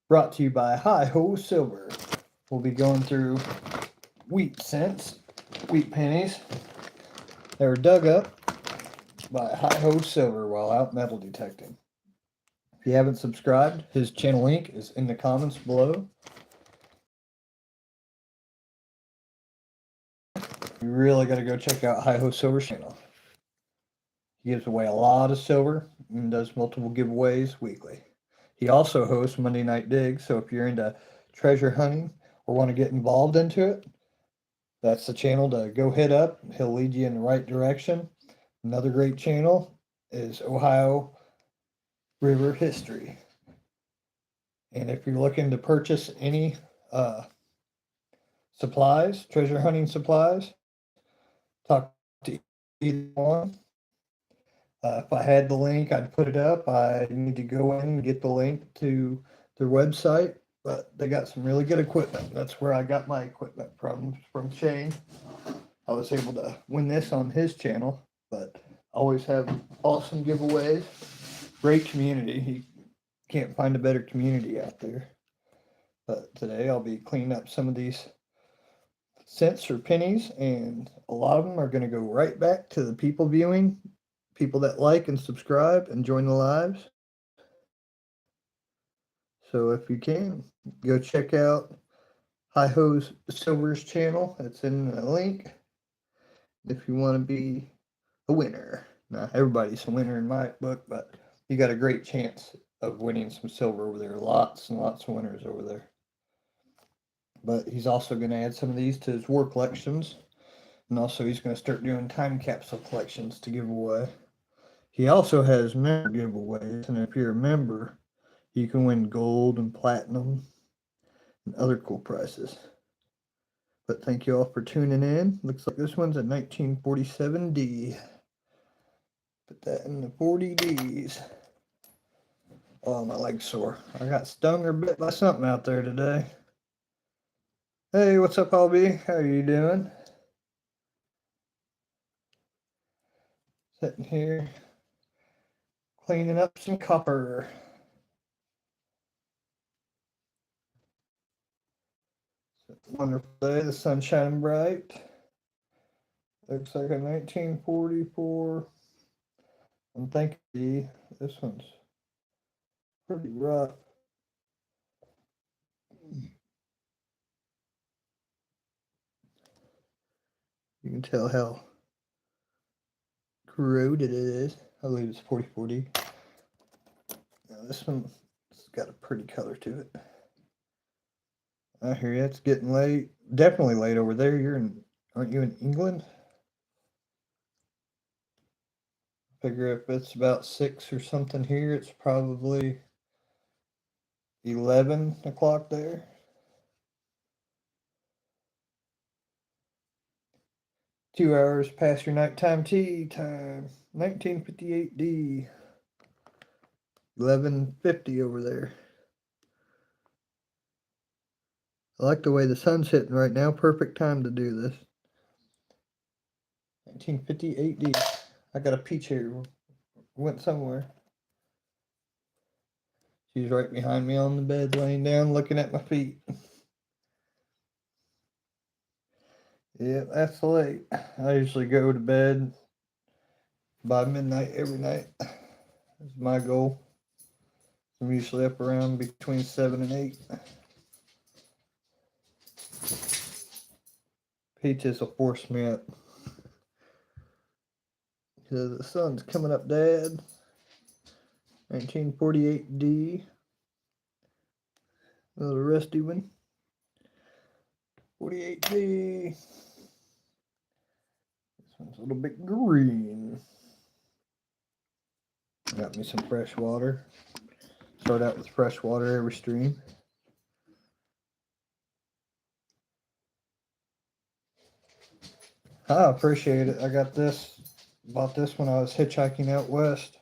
Brought to you by HiHoSilver. We'll be going through wheat cents, wheat pennies. They were dug up by HiHoSilver while out metal detecting. If you haven't subscribed, his channel link is in the comments below. You really got to go check out HiHoSilver's channel. He gives away a lot of silver and does multiple giveaways weekly. He also hosts Monday Night Digs, so if you're into treasure hunting or want to get involved into it, that's the channel to go hit up. He'll lead you in the right direction. Another great channel is Ohio River History. And if you're looking to purchase any supplies, treasure hunting supplies, talk to either one. If I had the link, I'd put it up. I need to go in and get the link to their website, but they got some really good equipment. That's where I got my equipment from Shane. I was able to win this on his channel, but always have awesome giveaways. Great community. You can't find a better community out there. But today I'll be cleaning up some of these cents or pennies, and a lot of them are going to go right back to the people viewing. People that like and subscribe and join the lives. So if you can, go check out HiHoSilver's channel. It's in the link. If you want to be a winner. Now, everybody's a winner in my book, but you got a great chance of winning some silver over there. Lots and lots of winners over there. But he's also going to add some of these to his war collections. And also he's going to start doing time capsule collections to give away. He also has member giveaways, and if you're a member, you can win gold and platinum and other cool prizes. But thank you all for tuning in. Looks like this one's a 1947D. Put that in the 40Ds. Oh, my leg's sore. I got stung or bit by something out there today. Hey, what's up, Albie? How are you doing? Sitting here cleaning up some copper. Wonderful day, the sun's shining bright. Looks like a 1944. And thank you, this one's pretty rough. You can tell how corroded it is. I believe it's 4040. Now this one's got a pretty color to it. I hear you. It's getting late. Definitely late over there. Aren't you in England? Figure if it's about 6 or something here, it's probably 11 o'clock there. Two hours past your nighttime tea time. 1958D. 11:50 over there. I like the way the sun's hitting right now. Perfect time to do this. 1958D. I got a peach here. Went somewhere. She's right behind me on the bed, laying down, looking at my feet. Yeah, that's late. I usually go to bed by midnight every night. That's my goal. I'm usually up around between 7 and 8. Peaches will force me up. Because the sun's coming up, Dad. 1948D. A little rusty one. 48D. This one's a little bit green. Got me some fresh water. Start out with fresh water every stream. I appreciate it. I got this. Bought this when I was hitchhiking out west.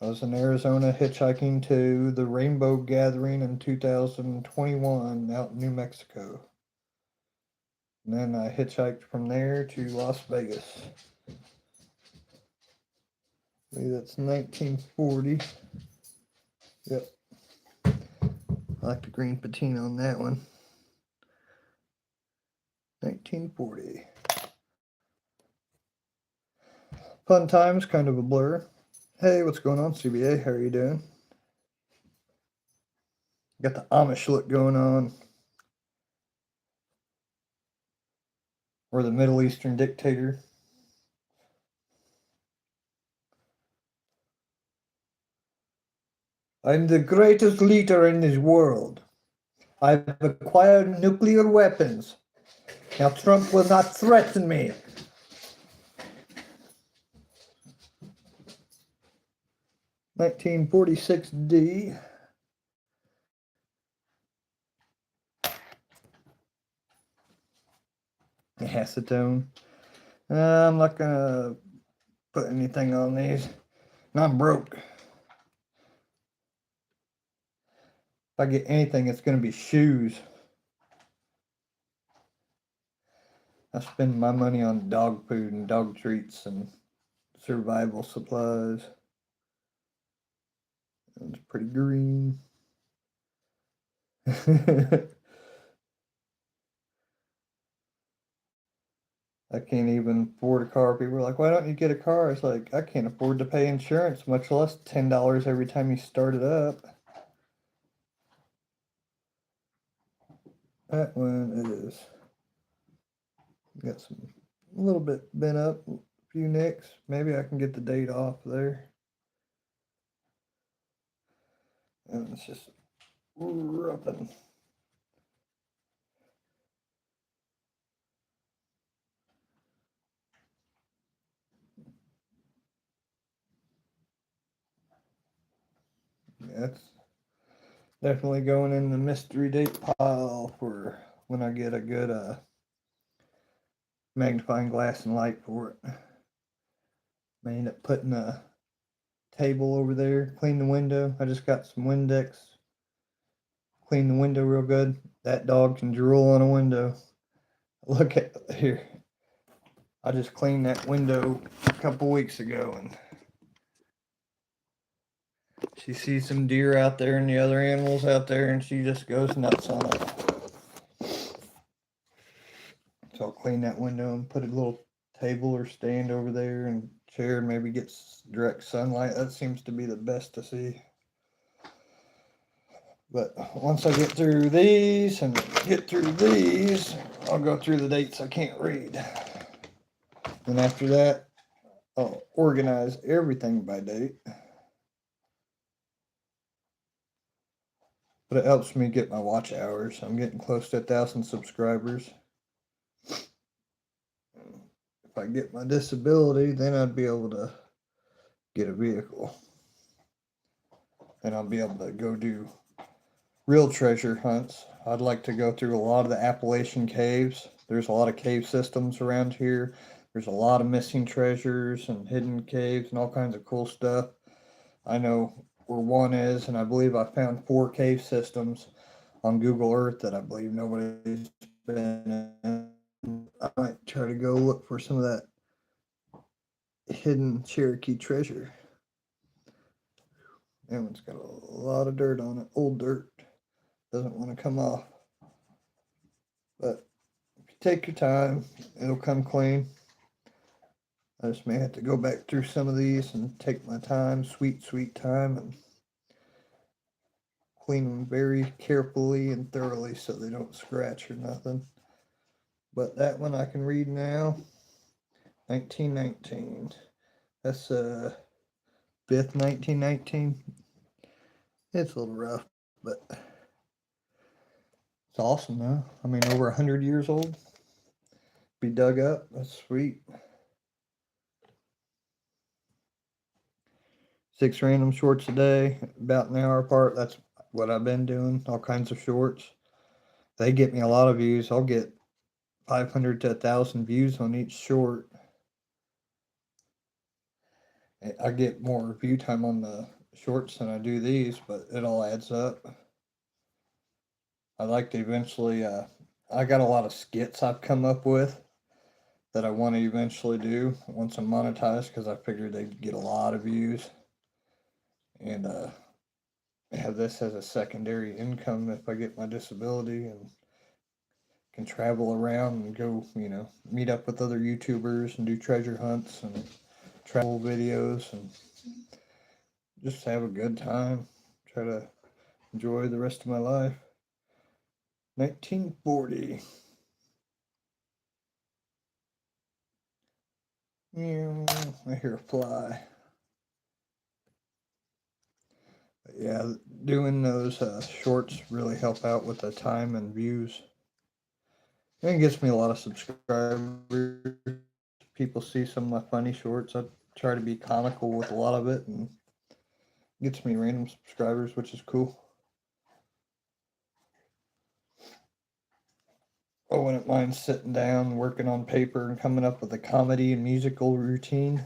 I was in Arizona hitchhiking to the Rainbow Gathering in 2021 out in New Mexico. And then I hitchhiked from there to Las Vegas. I believe that's 1940. Yep. I like the green patina on that one. 1940. Fun times, kind of a blur. Hey, what's going on, CBA? How are you doing? Got the Amish look going on. Or the Middle Eastern dictator. I'm the greatest leader in this world. I've acquired nuclear weapons. Now Trump will not threaten me. $1946D. Acetone. I'm not gonna put anything on these. I'm broke. If I get anything, it's gonna be shoes. I spend my money on dog food and dog treats and survival supplies. It's pretty green. I can't even afford a car. People are like, why don't you get a car? It's like, I can't afford to pay insurance, much less $10 every time you start it up. That one is got some a little bit bent up, a few nicks. Maybe I can get the date off there. And it's just rubbing. That's definitely going in the mystery date pile for when I get a good magnifying glass and light for it. May end up putting a table over there, clean the window. I just got some Windex. Clean the window real good. That dog can drool on a window. Look at here. I just cleaned that window a couple weeks ago and she sees some deer out there and the other animals out there and she just goes nuts on it. So I'll clean that window and put a little table or stand over there and chair and maybe get direct sunlight. That seems to be the best to see. But once I get through these and get through these, I'll go through the dates I can't read. And after that, I'll organize everything by date. But it helps me get my watch hours. I'm getting close to 1,000 subscribers. If I get my disability, then I'd be able to get a vehicle. And I'll be able to go do real treasure hunts. I'd like to go through a lot of the Appalachian caves. There's a lot of cave systems around here. There's a lot of missing treasures and hidden caves and all kinds of cool stuff. I know where one is, and I believe I found 4 cave systems on Google Earth that I believe nobody's been in. I might try to go look for some of that hidden Cherokee treasure. That one's got a lot of dirt on it, old dirt. Doesn't want to come off. But if you take your time, it'll come clean. I just may have to go back through some of these and take my time, sweet time, and clean them very carefully and thoroughly so they don't scratch or nothing. But that one I can read now. 1919. That's 5th, 1919. It's a little rough, but it's awesome though. I mean, over 100 years old. Be dug up. That's sweet. 6 random shorts a day, about an hour apart. That's what I've been doing. All kinds of shorts. They get me a lot of views. I'll get 500 to 1,000 views on each short. I get more view time on the shorts than I do these, but it all adds up. I'd like to eventually, I got a lot of skits I've come up with that I want to eventually do once I'm monetized because I figured they'd get a lot of views. And have this as a secondary income if I get my disability, and can travel around and go, meet up with other YouTubers and do treasure hunts and travel videos and just have a good time. Try to enjoy the rest of my life. 1940. I hear a fly. But yeah, doing those shorts really help out with the time and views. And it gets me a lot of subscribers. People see some of my funny shorts. I try to be comical with a lot of it, and gets me random subscribers, which is cool. I wouldn't mind sitting down, working on paper, and coming up with a comedy and musical routine,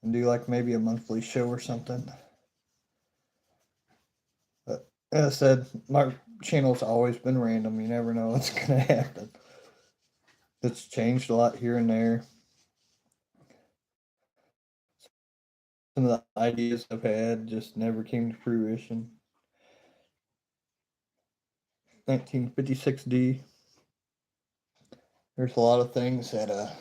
and do like maybe a monthly show or something. But as I said, my channel's always been random. You never know what's gonna happen. It's changed a lot here and there. Some of the ideas I've had just never came to fruition. 1956D. There's a lot of things that I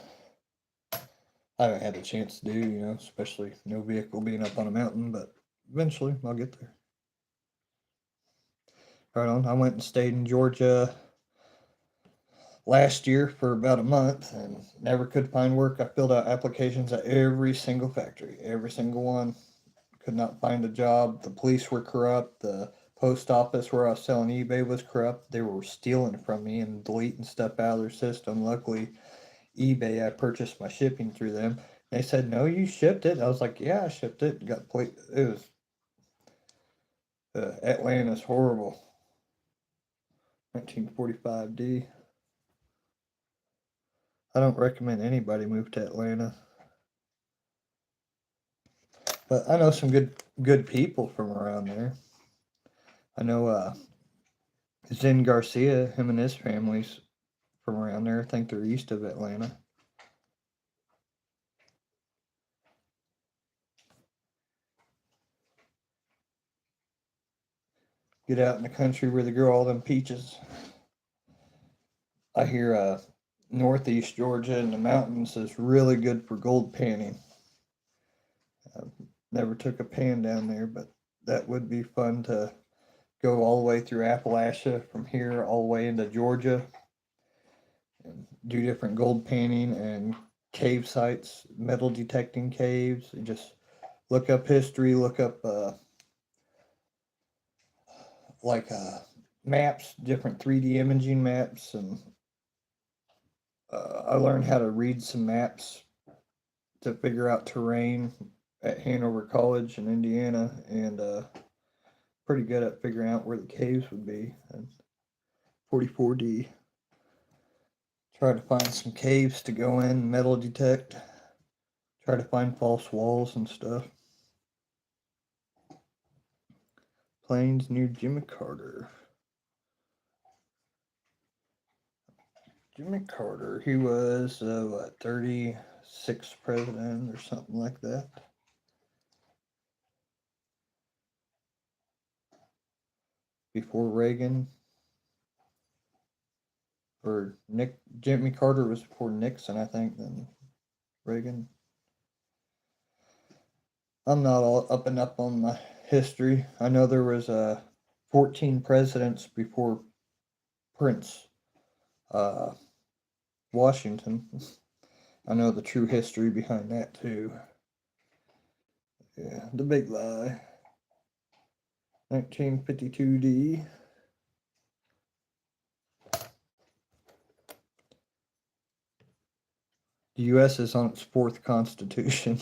haven't had a chance to do, especially no vehicle being up on a mountain, but eventually I'll get there. Right on. I went and stayed in Georgia last year for about a month and never could find work. I filled out applications at every single factory, every single one. Could not find a job. The police were corrupt. The post office where I was selling eBay was corrupt. They were stealing from me and deleting stuff out of their system. Luckily, eBay, I purchased my shipping through them. They said, "No, you shipped it." I was like, "Yeah, I shipped it." Got plate. It was Atlanta's horrible. 1945D. I don't recommend anybody move to Atlanta, but I know some good people from around there. I know Zen Garcia, him and his family's from around there. I think they're east of Atlanta. Get out in the country where they grow all them peaches. I hear northeast Georgia in the mountains is really good for gold panning. Never took a pan down there, but that would be fun to go all the way through Appalachia from here all the way into Georgia and do different gold panning and cave sites, metal detecting caves. And just look up history, look up like maps, different 3D imaging maps, and I learned how to read some maps to figure out terrain at Hanover College in Indiana, and pretty good at figuring out where the caves would be. And 44D. Try to find some caves to go in, metal detect. Try to find false walls and stuff. Plains near Jimmy Carter. Jimmy Carter, he was, 36th president or something like that. Before Reagan. Or Jimmy Carter was before Nixon, I think, then Reagan. I'm not all up and up on my history. I know there was 14 presidents before Prince uh, Washington. I know the true history behind that too. Yeah, the big lie. 1952D. The U.S. is on its fourth constitution.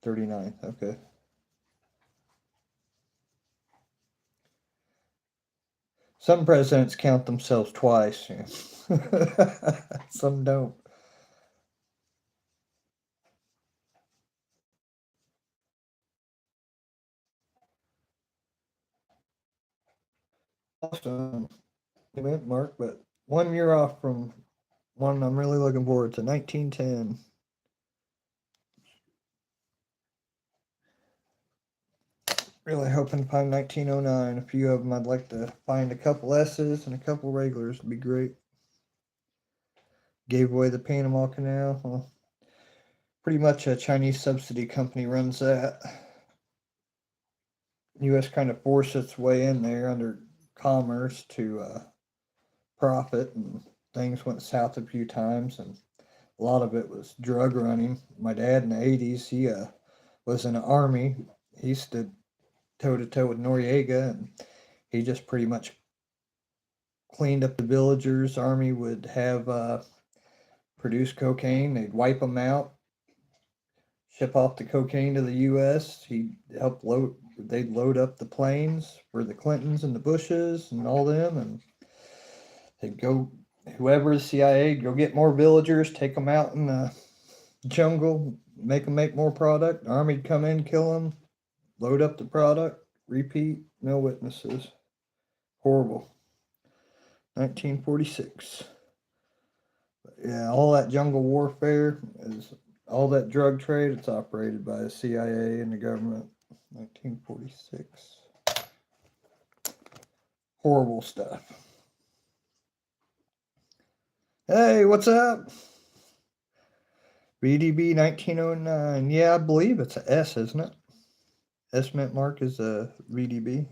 39th, okay. Some presidents count themselves twice. Yeah. Some don't. Awesome. Mark, but 1 year off from one I'm really looking forward to, 1910. Really hoping to find 1909. A few of them I'd like to find a couple S's and a couple regulars would be great. Gave away the Panama Canal. Well, pretty much a Chinese subsidy company runs that. U.S. kind of forced its way in there under commerce to profit, and things went south a few times, and a lot of it was drug running. My dad in the 80s, he was in the army. He stood toe to toe with Noriega, and he just pretty much cleaned up the villagers. Army would have produce cocaine. They'd wipe them out, ship off the cocaine to the U.S. He'd help load. They'd load up the planes for the Clintons and the Bushes and all them, and they'd go. Whoever the CIA go get more villagers, take them out in the jungle, make them make more product. The Army'd come in, kill them, load up the product, repeat. No witnesses. Horrible. 1946. Yeah, all that jungle warfare is all that drug trade. It's operated by the CIA and the government. 1946. Horrible stuff. Hey, what's up? VDB 1909. Yeah, I believe it's a S, isn't it? S mint mark is a VDB.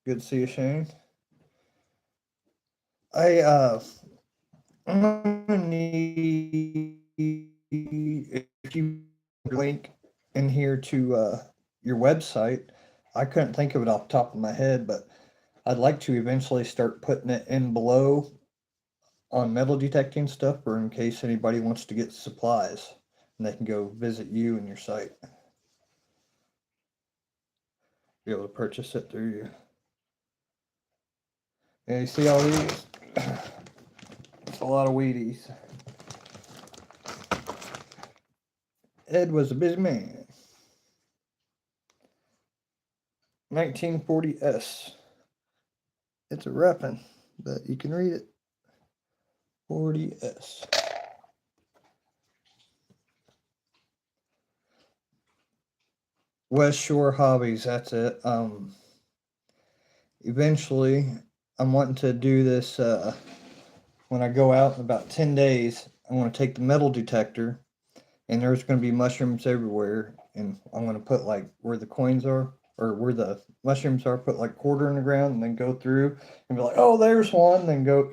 Good to see you, Shane. I'm gonna need if you link in here to your website. I couldn't think of it off the top of my head, but I'd like to eventually start putting it in below on metal detecting stuff, or in case anybody wants to get supplies, and they can go visit you and your site. Be able to purchase it through you. Yeah, you see all these? It's a lot of Wheaties. Ed was a busy man. 1940S. It's a reppin', but you can read it. 40S. West Shore Hobbies, that's it. Eventually, I'm wanting to do this when I go out in about 10 days. I want to take the metal detector, and there's going to be mushrooms everywhere, and I'm going to put like where the coins are, or where the mushrooms are, put like quarter in the ground, and then go through and be like, oh, there's one, then go,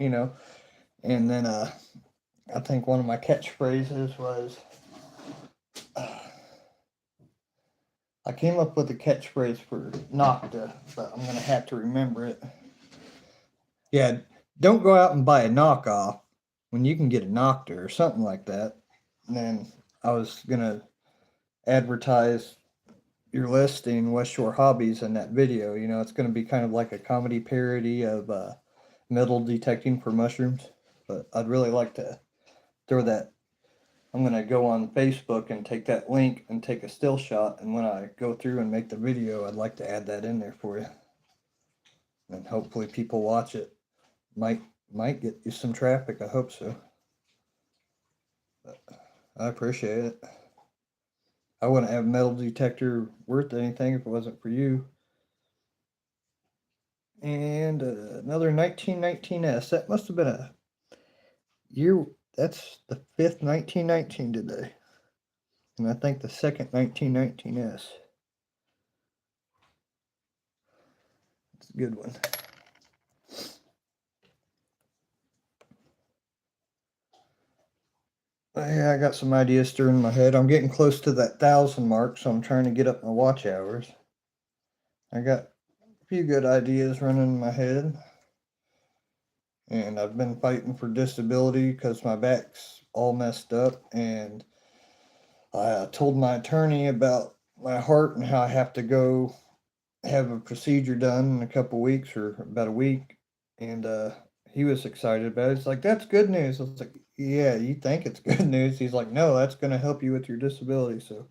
and then I think one of my catchphrases was, I came up with a catchphrase for Nocta, but I'm gonna have to remember it. Yeah, don't go out and buy a knockoff when you can get a Nocta or something like that. And then I was gonna advertise your listing, West Shore Hobbies, in that video. It's gonna be kind of like a comedy parody of metal detecting for mushrooms. But I'd really like to throw that. I'm gonna go on Facebook and take that link and take a still shot, and when I go through and make the video, I'd like to add that in there for you, and hopefully people watch it. Might get you some traffic. I hope so. But I appreciate it. I wouldn't have a metal detector worth anything if it wasn't for you. And another 1919S. That must have been a year. That's the fifth 1919 today. And I think the second 1919S. It's a good one. Yeah, I got some ideas stirring in my head. I'm getting close to that 1,000 mark, so I'm trying to get up my watch hours. I got a few good ideas running in my head. And I've been fighting for disability because my back's all messed up. And I told my attorney about my heart and how I have to go have a procedure done in a couple weeks, or about a week. And he was excited about it. He's like, that's good news. I was like, yeah, you think it's good news? He's like, no, that's going to help you with your disability. So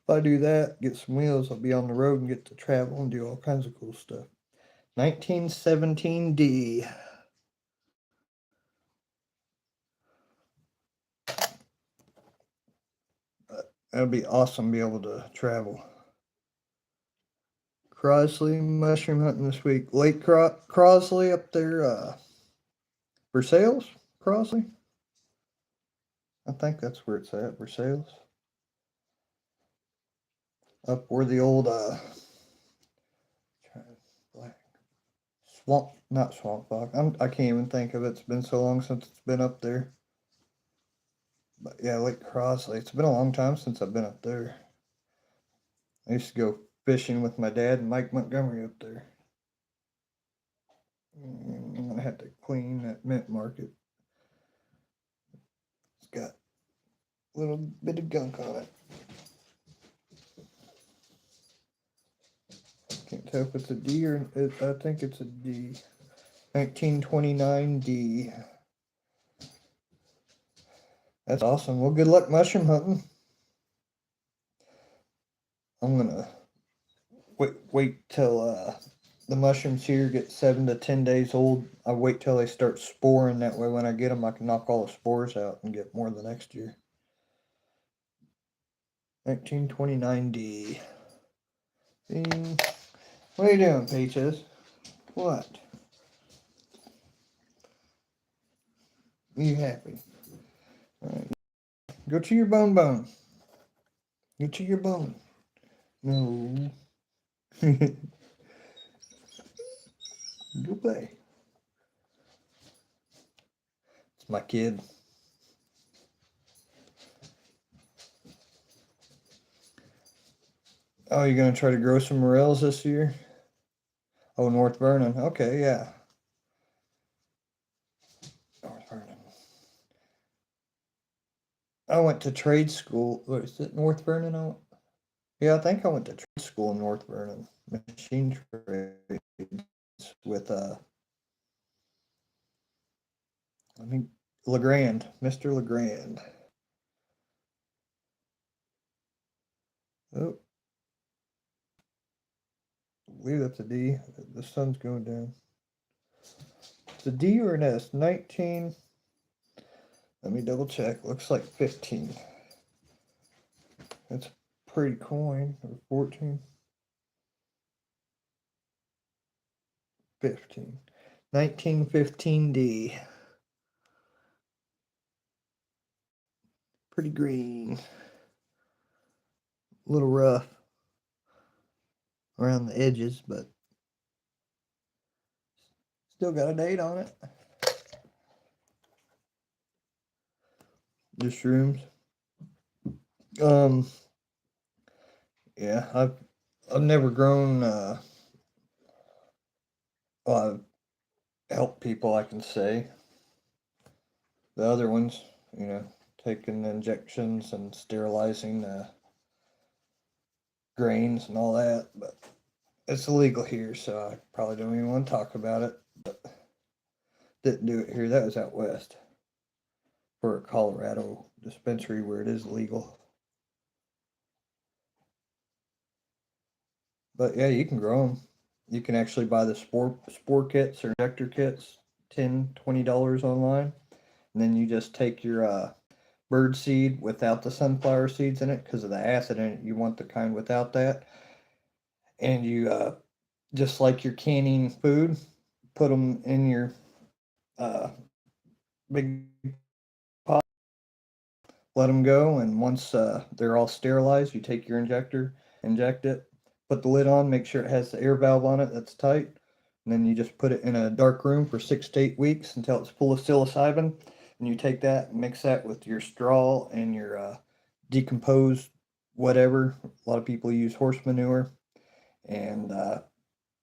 if I do that, get some wheels, I'll be on the road and get to travel and do all kinds of cool stuff. 1917D. That'd be awesome to be able to travel. Crosley, mushroom hunting this week. Lake Crosley up there, Versailles? Crosley? I think that's where it's at, Versailles. Up where the old, swamp, not swamp fox. I can't even think of it. It's been so long since it's been up there. But yeah, Lake Crosley. It's been a long time since I've been up there. I used to go fishing with my dad and Mike Montgomery up there. I had to clean that mint market. It's got a little bit of gunk on it. Can't tell if it's a D or I think it's a D. 1929D. That's awesome. Well, good luck mushroom hunting. I'm gonna wait till the mushrooms here get 7 to 10 days old. I wait till they start sporing. That way, when I get them, I can knock all the spores out and get more the next year. 1929D. What are you doing, Peaches? What? Are you happy? All right. Go to your bone. Go to your bone. No. Go play. It's my kid. Oh, you're gonna try to grow some morels this year? Oh, North Vernon. Okay, yeah. North Vernon. I went to trade school. What is it, North Vernon? Yeah, I think I went to trade school in North Vernon. Machine trades with I think LeGrand, Mr. LeGrand. Oh, I believe that's a D. The sun's going down. It's a D or an S? 19. Let me double check. Looks like 15. That's a pretty coin. Or 14. 15. 1915D. Pretty green. A little rough around the edges, but still got a date on it. Just shrooms. Yeah, I've never grown. Well, I've helped people, I can say. The other ones, taking injections and sterilizing grains and all that, but it's illegal here, so I probably don't even want to talk about it. But didn't do it here. That was out west for a Colorado dispensary where it is legal. But yeah, you can grow them. You can actually buy the spore kits or injector kits, $10, $20 online, and then you just take your bird seed without the sunflower seeds in it because of the acid in it. You want the kind without that, and you just like you're canning food, put them in your big pot, let them go, and once they're all sterilized, you take your injector, inject it, put the lid on, make sure it has the air valve on it that's tight, and then you just put it in a dark room for 6 to 8 weeks until it's full of psilocybin, and you take that and mix that with your straw and your decomposed whatever. A lot of people use horse manure, and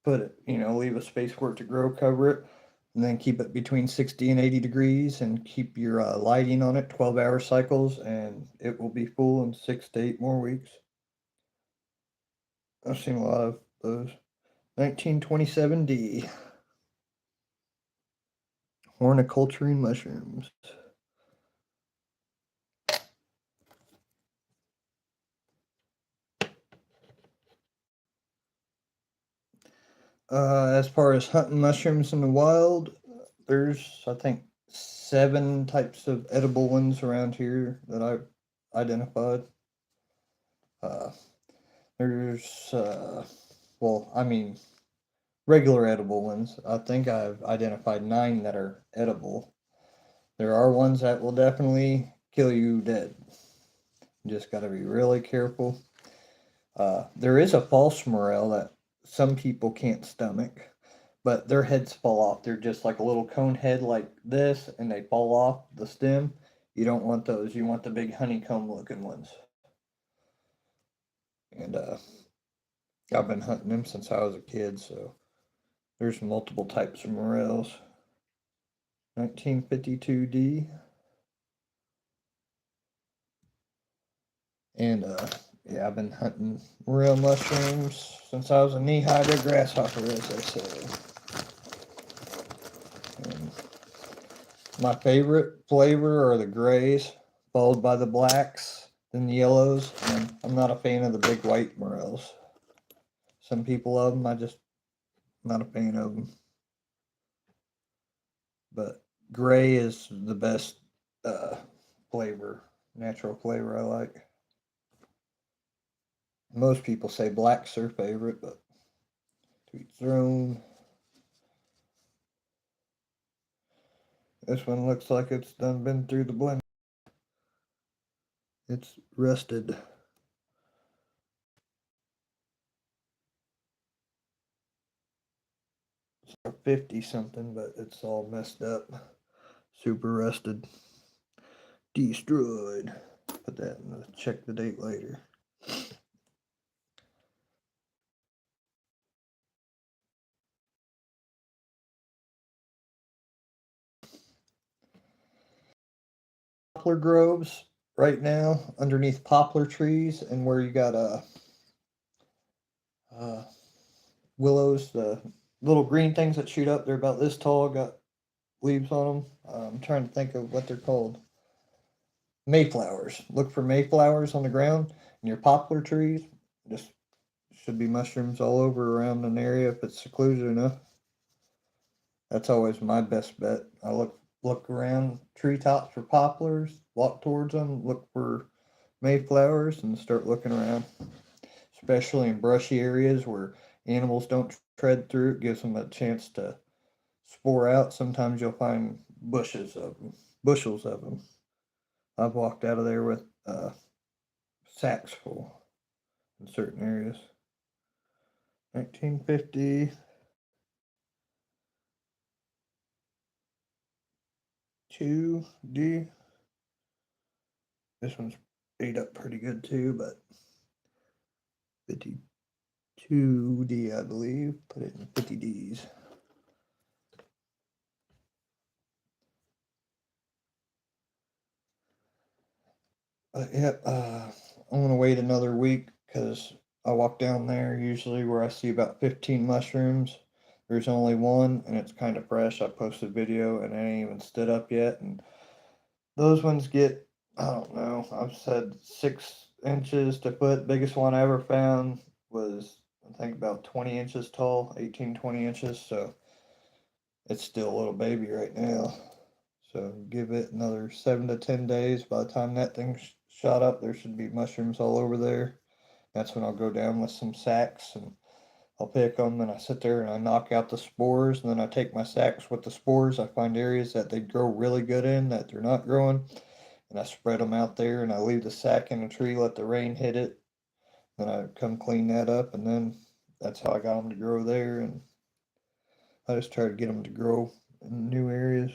put it, leave a space for it to grow, cover it, and then keep it between 60 and 80 degrees and keep your lighting on it 12-hour cycles, and it will be full in 6 to 8 more weeks. I've seen a lot of those. 1927D. Horticulturing mushrooms. As far as hunting mushrooms in the wild, there's, I think, 7 types of edible ones around here that I've identified. Uh, there's, well, I mean, regular edible ones. I think I've identified 9 that are edible. There are ones that will definitely kill you dead. You just got to be really careful. There is a false morel that some people can't stomach, but their heads fall off. They're just like a little cone head like this, and they fall off the stem. You don't want those. You want the big honeycomb looking ones. And I've been hunting them since I was a kid, so there's multiple types of morels. 1952D. And yeah, I've been hunting morel mushrooms since I was a knee-high to grasshopper, as they say. And my favorite flavor are the grays, followed by the blacks, then the yellows, and I'm not a fan of the big white morels. Some people love them, I just not a fan of them. But gray is the best flavor, natural flavor I like. Most people say black's their favorite, but to each their own. This one looks like it's done been through the blender. It's rusted. It's a 50 something, but it's all messed up. Super rusted. Destroyed. Put that in the check the date later. Poplar groves right now underneath poplar trees, and where you got uh, willows, the little green things that shoot up. They're about this tall, got leaves on them. I'm trying to think of what they're called. Mayflowers. Look for mayflowers on the ground in your poplar trees. Just should be mushrooms all over around an area if it's secluded enough. That's always my best bet. I look around treetops for poplars, walk towards them, look for mayflowers, and start looking around. Especially in brushy areas where animals don't tread through, it gives them a chance to spore out. Sometimes you'll find bushels of them. I've walked out of there with sacks full in certain areas. 1950. 2D. This one's ate up pretty good too, but 52D, I believe. Put it in 50Ds. But yeah, I'm gonna wait another week because I walk down there usually where I see about 15 mushrooms. There's only one, and it's kind of fresh. I posted a video, and it ain't even stood up yet. And those ones get, I don't know, I've said 6 inches to foot. Biggest one I ever found was, I think, about 20 inches tall, 18, 20 inches. So it's still a little baby right now. So give it another 7 to 10 days. By the time that thing's shot up, there should be mushrooms all over there. That's when I'll go down with some sacks and I'll pick them and I sit there and I knock out the spores. And then I take my sacks with the spores. I find areas that they grow really good in that they're not growing. And I spread them out there and I leave the sack in a tree, let the rain hit it. Then I come clean that up. And then that's how I got them to grow there. And I just try to get them to grow in new areas.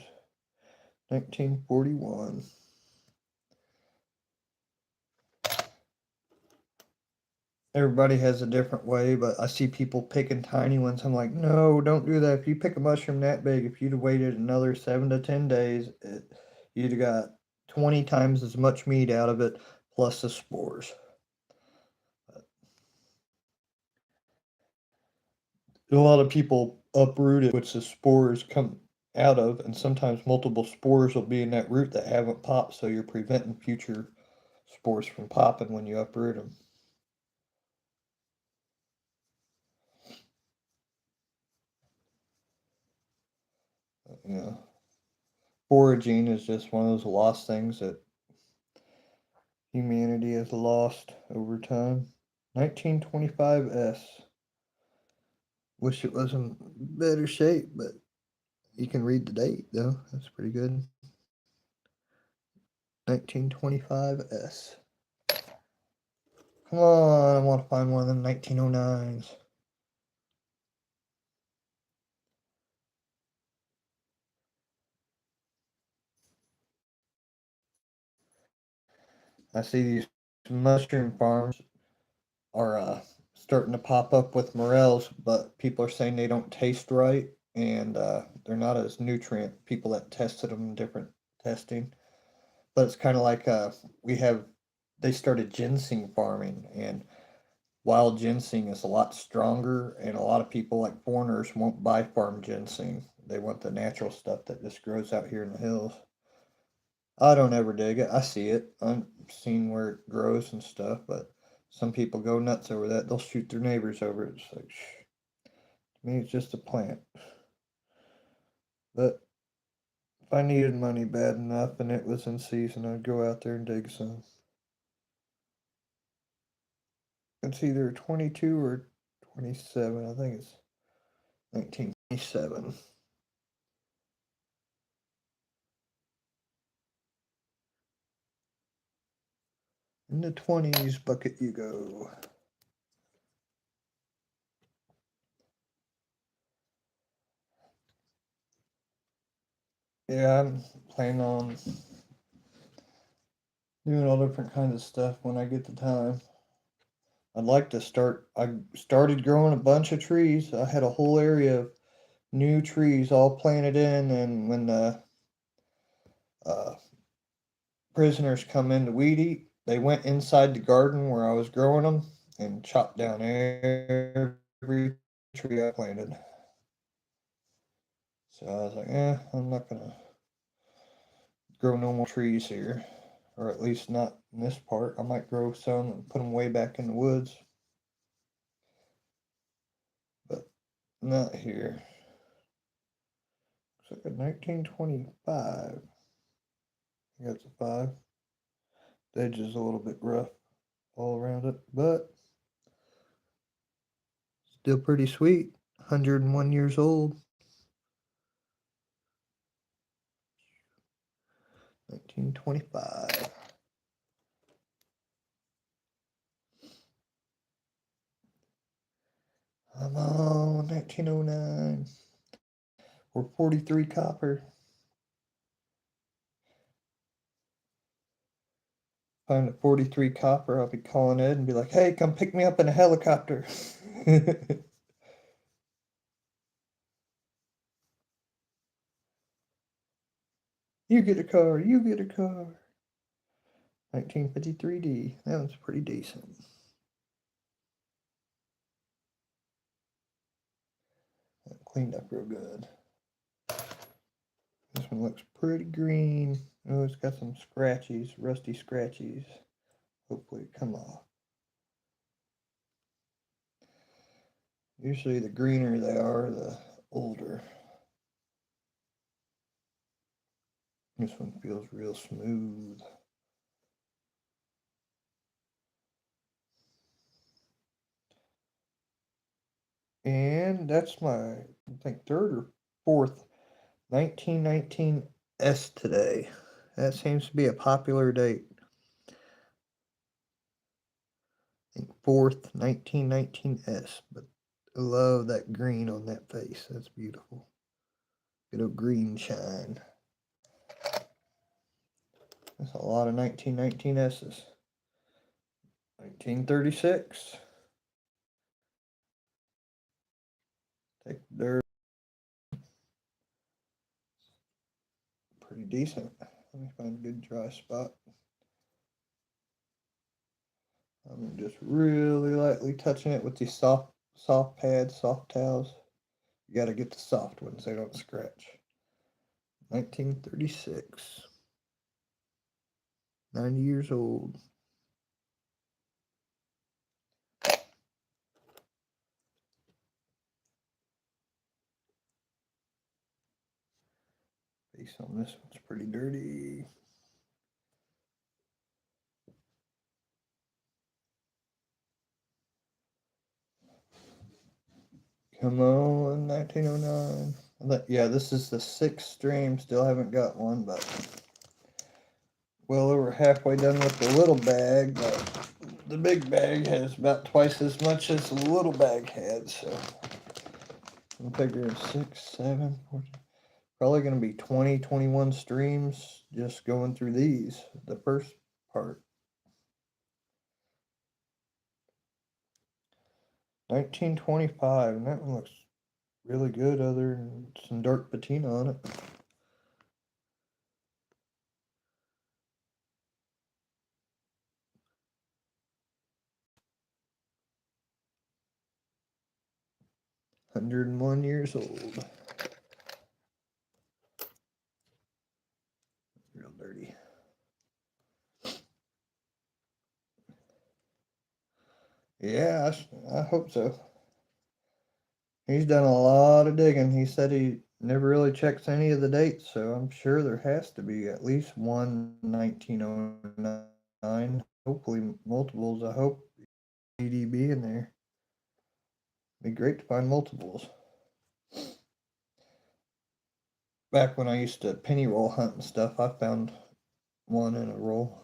1941. Everybody has a different way, but I see people picking tiny ones. I'm like, no, don't do that. If you pick a mushroom that big, if you'd have waited another 7 to 10 days, you'd have got 20 times as much meat out of it, plus the spores. A lot of people uproot it, which the spores come out of, and sometimes multiple spores will be in that root that haven't popped, so you're preventing future spores from popping when you uproot them. you know, foraging is just one of those lost things that humanity has lost over time. 1925S. Wish it was in better shape, but you can read the date though. That's pretty good. 1925S. Come on, I want to find one of them 1909s. I see these mushroom farms are starting to pop up with morels, but people are saying they don't taste right and they're not as nutrient. People that tested them in different testing, but it's kind of like we have. They started ginseng farming, and wild ginseng is a lot stronger, and a lot of people, like foreigners, won't buy farm ginseng. They want the natural stuff that just grows out here in the hills. I don't ever dig it. I see it. I've seen where it grows and stuff, but some people go nuts over that. They'll shoot their neighbors over it. It's like, shh. To me, it's just a plant. But if I needed money bad enough and it was in season, I'd go out there and dig some. It's either 22 or 27. I think it's 1927. In the 20s bucket you go. Yeah, I'm planning on doing all different kinds of stuff when I get the time. I'd like to start. I started growing a bunch of trees. I had a whole area of new trees all planted in, and when the uh, prisoners come in to weed eat, they went inside the garden where I was growing them and chopped down every tree I planted. So I was like, I'm not gonna grow no more trees here, or at least not in this part. I might grow some and put them way back in the woods, but not here. Looks like a 1925. I got the 5. The edge is a little bit rough all around it, but still pretty sweet. 101 years old. 1925. I'm on 1909. We're 43 copper. Find a 43 copper, I'll be calling Ed and be like, hey, come pick me up in a helicopter. You get a car, you get a car. 1953D. That one's pretty decent. That cleaned up real good. This one looks pretty green. Oh, it's got some scratchies, rusty scratchies. Hopefully it come off. Usually the greener they are, the older. This one feels real smooth. And that's my, I think, third or fourth 1919 S today. That seems to be a popular date. I think fourth 1919 S, but I love that green on that face. That's beautiful. Good old green shine. That's a lot of 1919 S's. 1936. Take the dirt. Pretty decent. Let me find a good dry spot. I'm just really lightly touching it with these soft pads, soft towels. You got to get the soft ones, they don't scratch. 1936. 90 years old. Face on this one's pretty dirty. Come on, 1909. Yeah, this is the 6th stream. Still haven't got one, but well over halfway done with the little bag. But the big bag has about twice as much as the little bag had, so I'm figuring 6, 7, 14. Probably going to be 20, 21 streams just going through these, the first part. 1925, and that one looks really good other than some dark patina on it. $101 old. Real dirty. Yeah, I hope so. He's done a lot of digging. He said he never really checks any of the dates, so I'm sure there has to be at least one 1909. Hopefully multiples. I hope EDB in there. Be great to find multiples. Back when I used to penny roll hunt and stuff, I found one in a roll.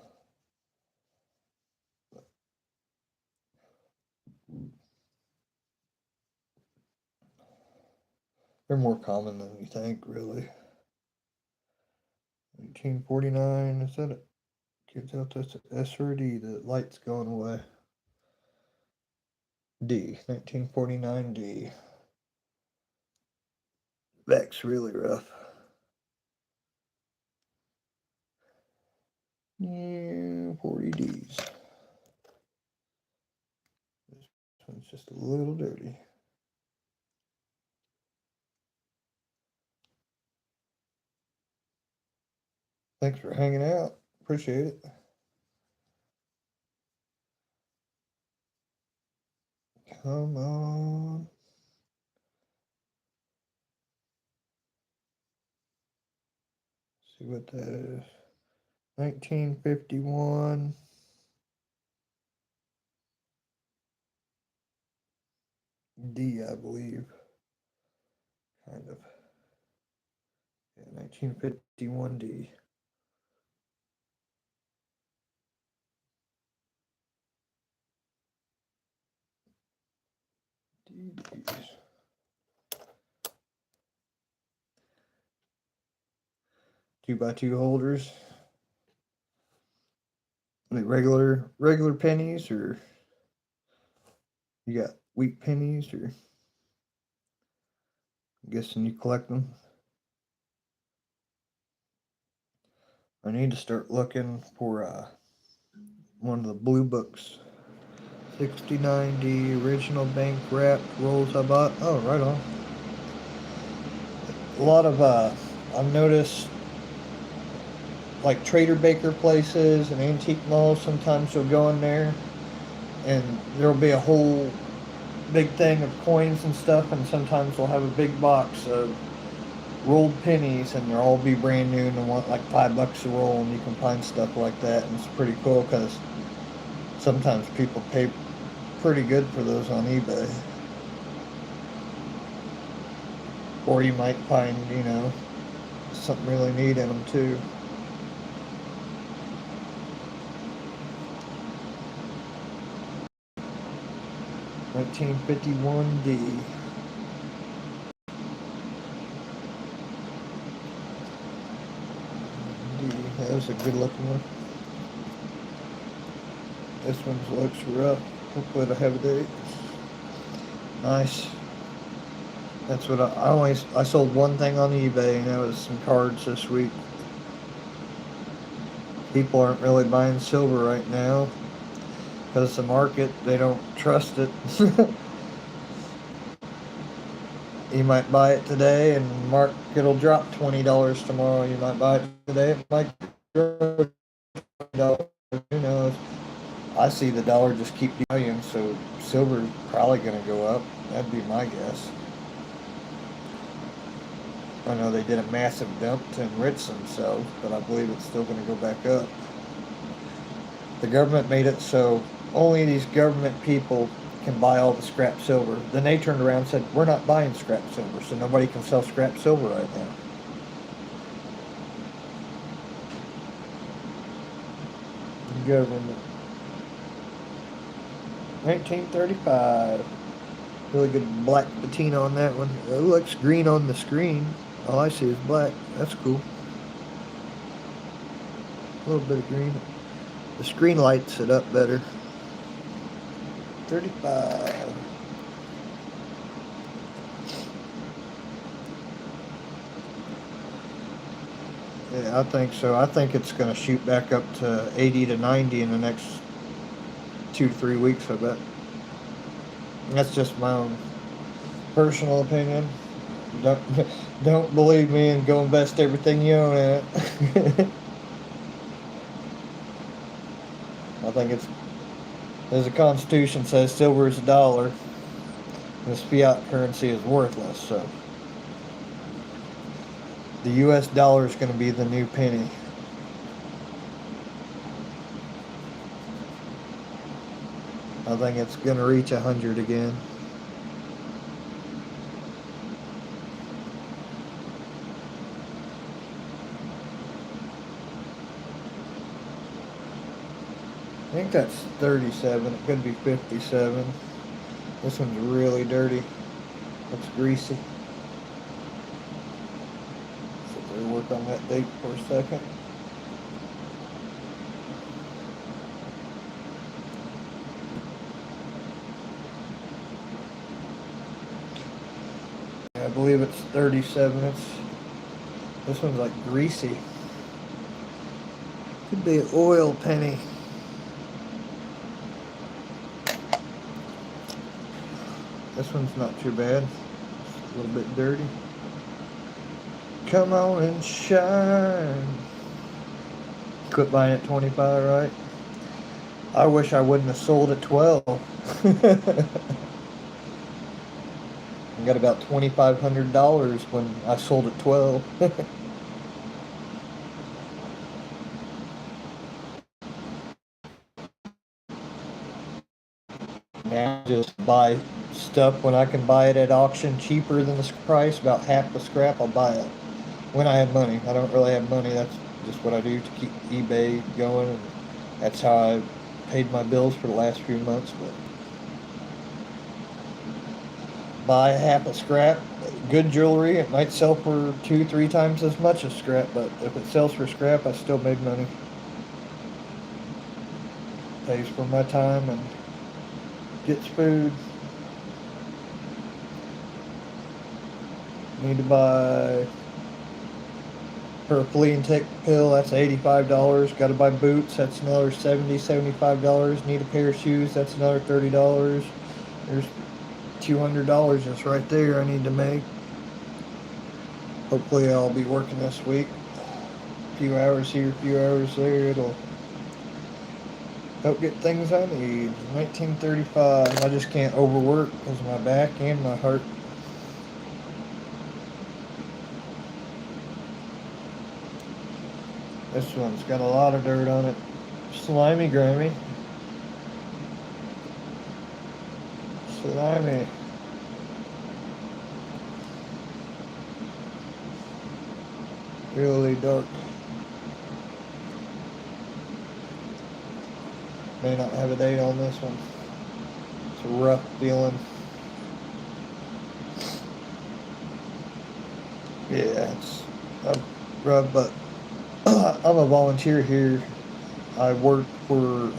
They're more common than you think, really. 1949, is that it? Gives out this S or D, the light's going away. D, 1949 D. Back's really rough. Yeah, 40 Ds. This one's just a little dirty. Thanks for hanging out. Appreciate it. Come on. See what that is. 1951. D, I believe. Kind of. Yeah, 1951 D. DDs. 2x2 holders. Like regular pennies, or you got wheat pennies, or I'm guessing you collect them. I need to start looking for one of the blue books. 69D original bank wrap rolls I bought. Oh, right on. A lot of I've noticed, like Trader Baker places and antique malls, sometimes you'll go in there and there'll be a whole big thing of coins and stuff, and sometimes they'll have a big box of rolled pennies, and they'll all be brand new, and they want like $5 a roll, and you can find stuff like that, and it's pretty cool because sometimes people pay pretty good for those on eBay. Or you might find, something really neat in them too. $1951 D. That was a good looking one. This one looks rough. Hopefully it'll have a date. Nice. That's what I sold one thing on eBay, and that was some cards this week. People aren't really buying silver right now because the market, they don't trust it. You might buy it today and it'll drop $20 tomorrow. You might buy it today, it might drop $20. Who knows? I see the dollar just keep devaluing, so silver's probably going to go up. That'd be my guess. I know they did a massive dump to enrich themselves, but I believe it's still going to go back up. The government made it so only these government people can buy all the scrap silver. Then they turned around and said, we're not buying scrap silver, so nobody can sell scrap silver right now. Government. 1935. Really good black patina on that one. It looks green on the screen. All I see is black. That's cool. A little bit of green. The screen lights it up better. 35. Yeah, I think so. I think it's going to shoot back up to 80 to 90 in the next 2 to 3 weeks, I bet. That's just my own personal opinion. Don't, don't believe me and go invest everything you own in it. I think it's, as the Constitution says, silver is a dollar. This fiat currency is worthless, so the US dollar is going to be the new penny. I think it's going to reach 100 again. I think that's 37. It could be 57. This one's really dirty. Looks greasy. Sit there and work on that date for a second. I believe it's 37. This one's like greasy. Could be an oil penny. This one's not too bad. It's a little bit dirty. Come on and shine. Quit buying at 25, right? I wish I wouldn't have sold at 12. I got about $2,500 when I sold at 12. Now just buy stuff when I can buy it at auction cheaper than the price, about half the scrap. I'll buy it when I have money. I don't really have money. That's just what I do to keep eBay going, and that's how I paid my bills for the last few months. But buy half a scrap. Good jewelry, it might sell for 2-3 times as much as scrap, but if it sells for scrap, I still made money. Pays for my time and gets food. Need to buy for a flea and tick pill, that's $85. Got to buy boots, that's another $75. Need a pair of shoes, that's another $30. There's $200 just right there I need to make. Hopefully I'll be working this week. A few hours here, a few hours there. It'll help get things I need. 1935. I just can't overwork because of my back and my heart. This one's got a lot of dirt on it. Slimy, grimy. Slimy. Really dark. May not have a date on this one. It's a rough feeling. Yeah, it's rough, but I'm a volunteer here. I work for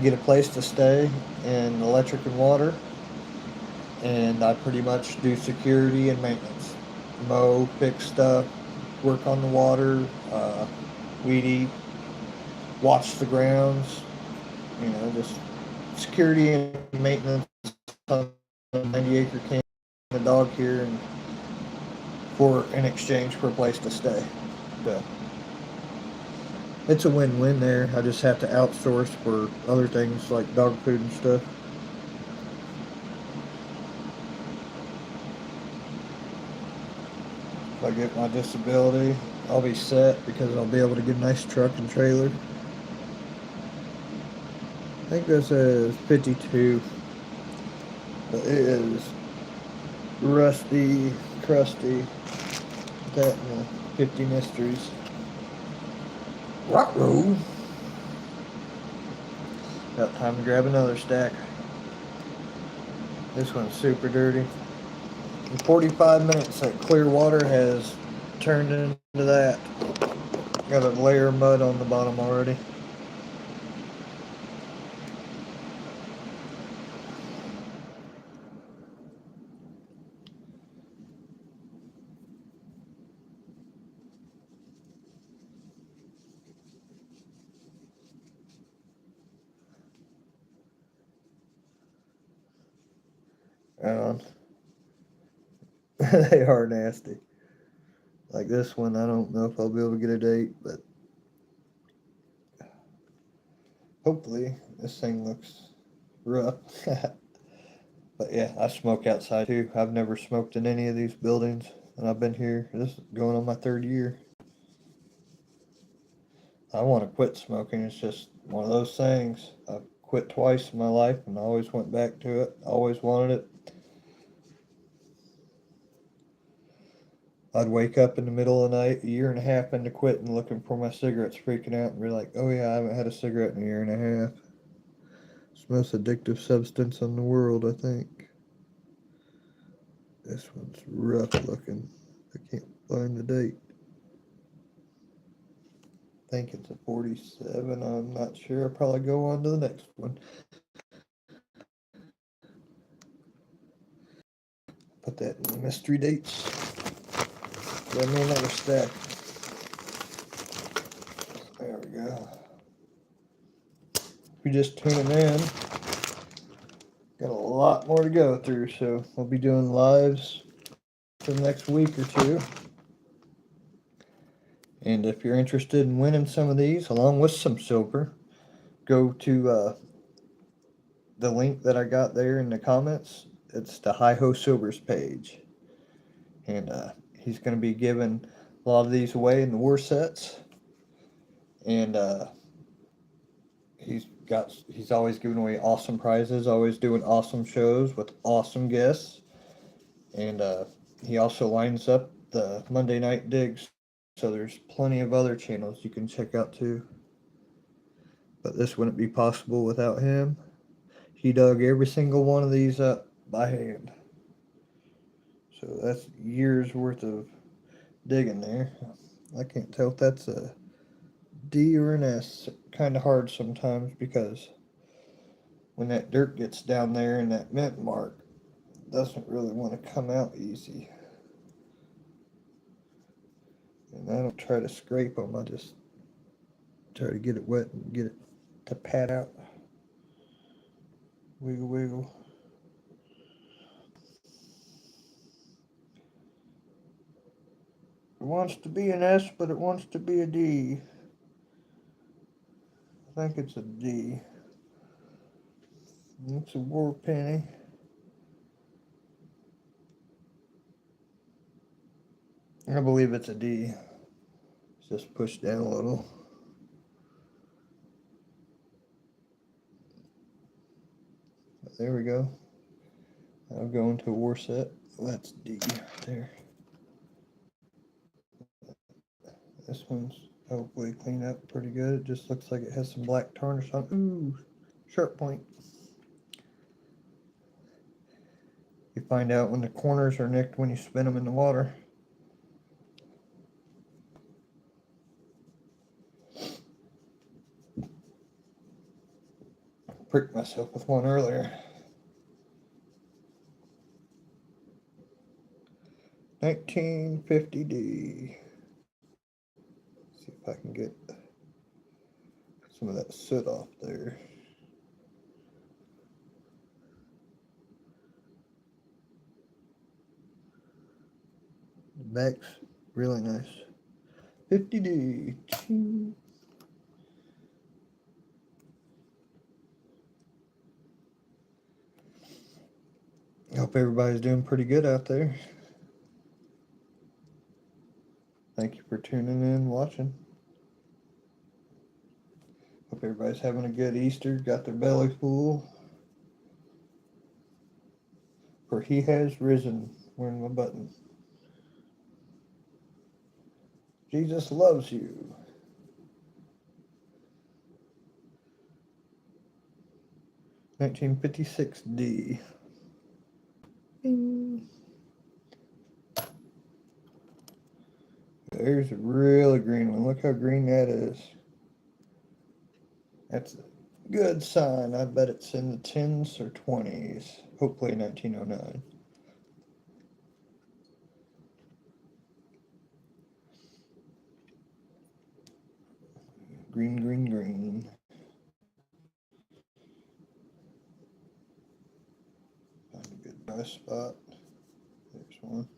get a place to stay and electric and water, and I pretty much do security and maintenance. Mow, fix stuff, work on the water, weed eat, watch the grounds, just security and maintenance on a 90-acre camp, the dog here, and in exchange for a place to stay. So it's a win-win there. I just have to outsource for other things like dog food and stuff. I get my disability, I'll be set because I'll be able to get a nice truck and trailer. I think this is 52, but it is rusty, crusty. That and the 50 mysteries. Rock roll. About time to grab another stack. This one's super dirty. In 45 minutes, that clear water has turned into that. Got a layer of mud on the bottom already. Um, they are nasty. Like this one, I don't know if I'll be able to get a date, but hopefully this thing looks rough. But yeah, I smoke outside too. I've never smoked in any of these buildings, and I've been here. This is going on my 3rd year. I want to quit smoking. It's just one of those things. I've quit twice in my life, and I always went back to it. Always wanted it. I'd wake up in the middle of the night, a year and a half into quitting, looking for my cigarettes, freaking out, and be like, "Oh yeah, I haven't had a cigarette in a year and a half." It's the most addictive substance in the world, I think. This one's rough looking. I can't find the date. I think it's a 47. I'm not sure. I'll probably go on to the next one. Put that in the mystery dates. Give me another stack. There we go. If you're just tuning in, got a lot more to go through, so we'll be doing lives for the next week or two. And if you're interested in winning some of these, along with some silver, go to the link that I got there in the comments. It's the HiHoSilver's page. And he's going to be giving a lot of these away in the war sets. And he's always giving away awesome prizes, always doing awesome shows with awesome guests. And he also lines up the Monday night digs. So there's plenty of other channels you can check out too. But this wouldn't be possible without him. He dug every single one of these up by hand. So that's years worth of digging there. I can't tell if that's a D or an S. Kind of hard sometimes because when that dirt gets down there in that mint mark, it doesn't really want to come out easy. And I don't try to scrape them, I just try to get it wet and get it to pat out. Wiggle, wiggle. It wants to be an S, but it wants to be a D. I think it's a D. It's a war penny. I believe it's a D. It's just pushed down a little. There we go. I'll go into a war set. That's D right there. This one's hopefully cleaned up pretty good. It just looks like it has some black tarnish on it. Ooh, sharp point. You find out when the corners are nicked when you spin them in the water. Pricked myself with one earlier. 1950D. See if I can get some of that soot off there. The back's really nice. 50D. Hope everybody's doing pretty good out there. Thank you for tuning in and watching. Hope everybody's having a good Easter, got their belly full. For he has risen. Wearing my button. Jesus loves you. $19.56D. Bing. There's a really green one. Look how green that is. That's a good sign. I bet it's in the 10s or 20s. Hopefully 1909. Green, green, green. Find a good dry spot. There's one.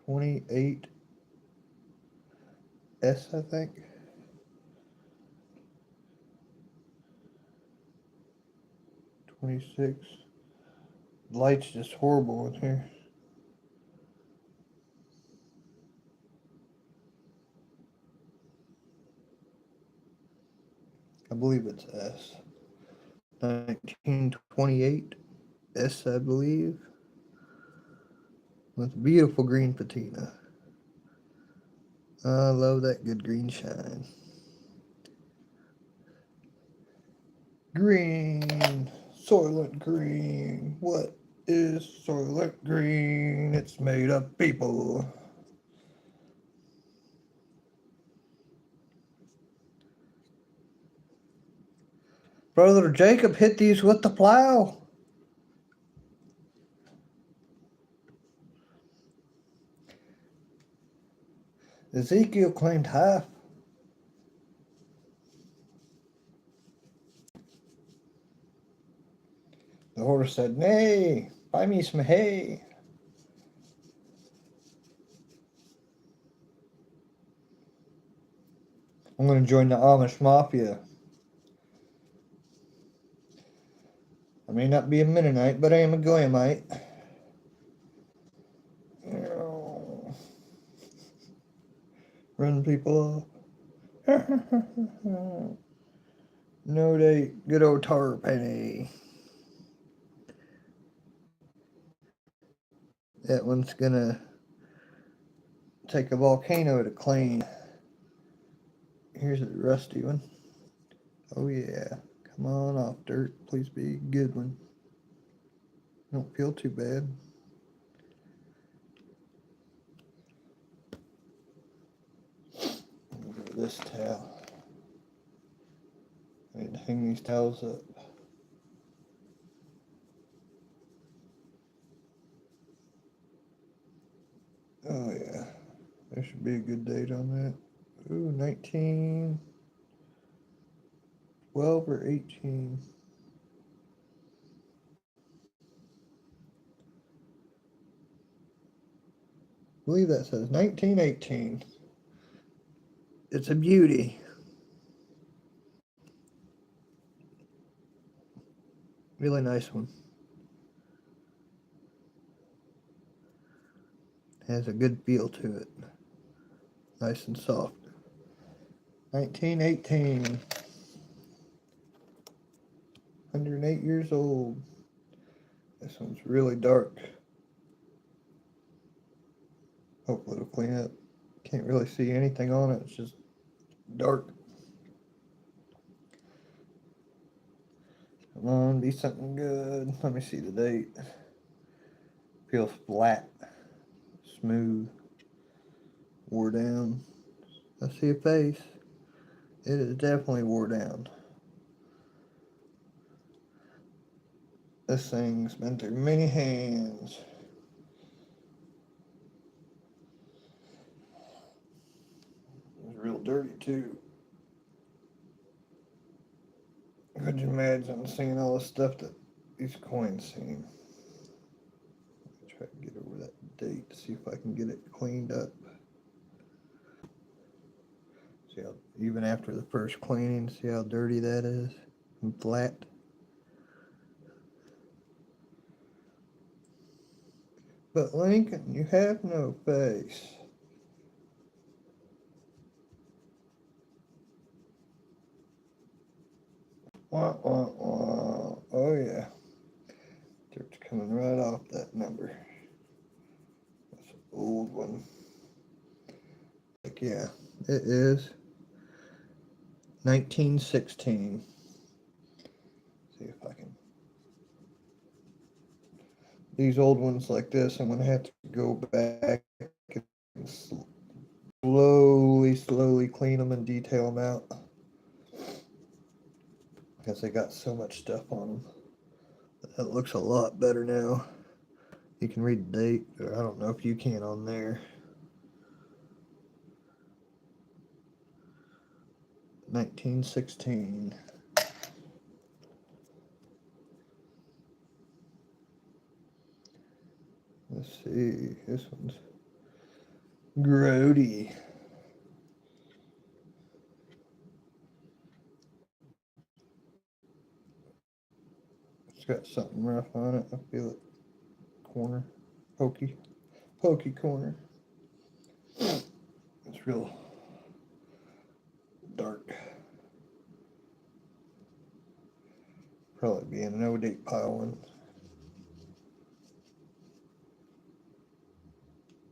$28S, I think. $26. Light's just horrible in here. I believe it's S. 1928 S, I believe. With beautiful green patina. I love that good green shine. Green. Soylent Green. What is Soylent Green? It's made of people. Brother Jacob hit these with the plow. Ezekiel claimed half. The horse said, "Nay, buy me some hay." I'm going to join the Amish Mafia. I may not be a Mennonite, but I am a Goyamite. Run people off. No date. Good old tar penny. That one's gonna take a volcano to clean. Here's a rusty one. Oh yeah. Come on off, dirt. Please be a good one. Don't feel too bad. Look at this towel. I need to hang these towels up. Oh yeah. There should be a good date on that. Ooh, 1912 or 18. I believe that says 1918. It's a beauty. Really nice one. Has a good feel to it. Nice and soft. 1918. 108 years old. This one's really dark. Hopefully it'll clean up. Can't really see anything on it. It's just dark. Come on, be something good. Let me see the date. Feels flat, smooth, wore down. I see a face. It is definitely wore down. This thing's been through many hands. It's real dirty too. Could you imagine seeing all the stuff that these coins seem? Try to get over that date to see if I can get it cleaned up. See how, even after the first cleaning, see how dirty that is and flat. But Lincoln, you have no face. Wah, wah, wah. Oh yeah. Dirt's coming right off that number. That's an old one. Like, yeah, it is 1916. See if I can. These old ones like this, I'm going to have to go back and slowly clean them and detail them out. Because they got so much stuff on them. That looks a lot better now. You can read the date, or I don't know if you can on there. 1916. Let's see, this one's grody. It's got something rough on it. I feel it. Corner. Pokey corner. It's real dark. Probably be in an no-date pile one.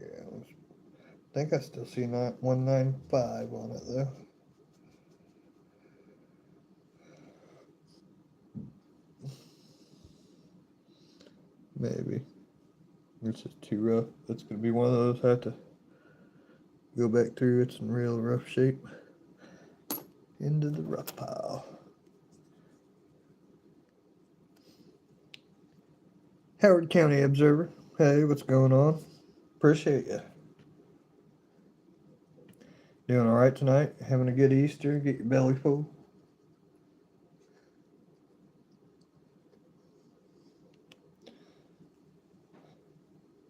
Yeah, I think I still see 195 on it though. Maybe. It's just too rough. It's going to be one of those I have to go back through. It's in real rough shape. Into the rough pile. Howard County Observer. Hey, what's going on? Appreciate you. Doing all right tonight? Having a good Easter? Get your belly full?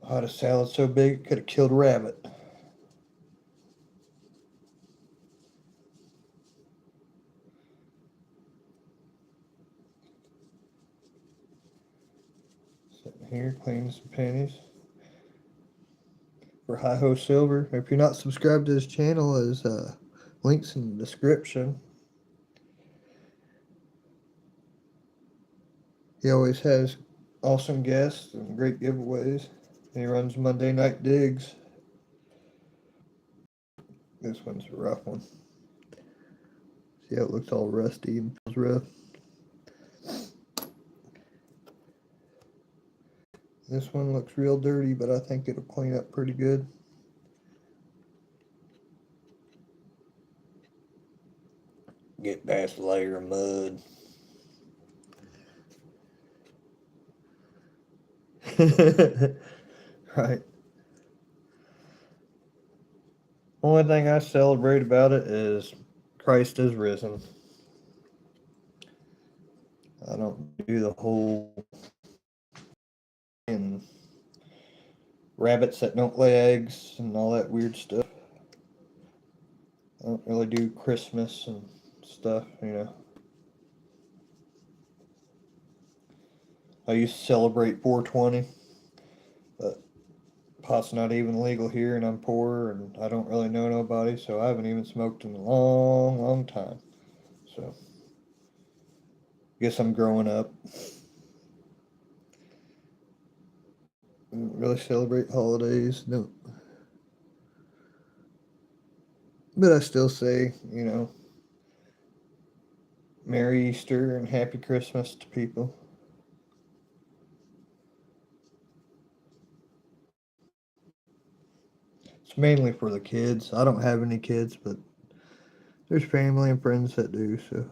I had a salad so big it could have killed a rabbit. Sitting here cleaning some pennies for HiHoSilver. If you're not subscribed to his channel, there's links in the description. He always has awesome guests and great giveaways. He runs Monday Night Digs. This one's a rough one. See how it looks all rusty and feels rough? This one looks real dirty, but I think it'll clean up pretty good. Get past the layer of mud. Right. Only thing I celebrate about it is Christ is risen. I don't do the whole and rabbits that don't lay eggs and all that weird stuff. I don't really do Christmas and stuff, you know. I used to celebrate 420, but pot's not even legal here, and I'm poor, and I don't really know nobody, so I haven't even smoked in a long time. So, guess I'm growing up. I don't really celebrate holidays, no. But I still say, you know, Merry Easter and Happy Christmas to people. It's mainly for the kids. I don't have any kids, but there's family and friends that do, so.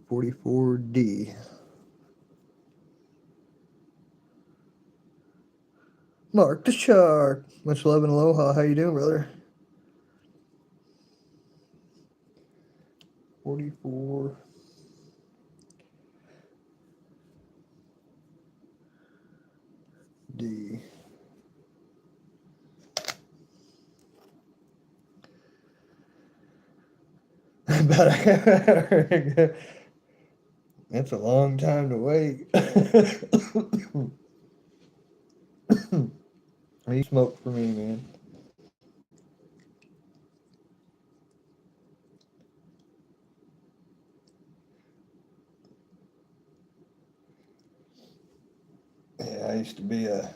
44D. Mark the Shark. Much love and aloha. How you doing, brother? 44D. About a That's a long time to wait. You smoke for me, man. Yeah, I used to be a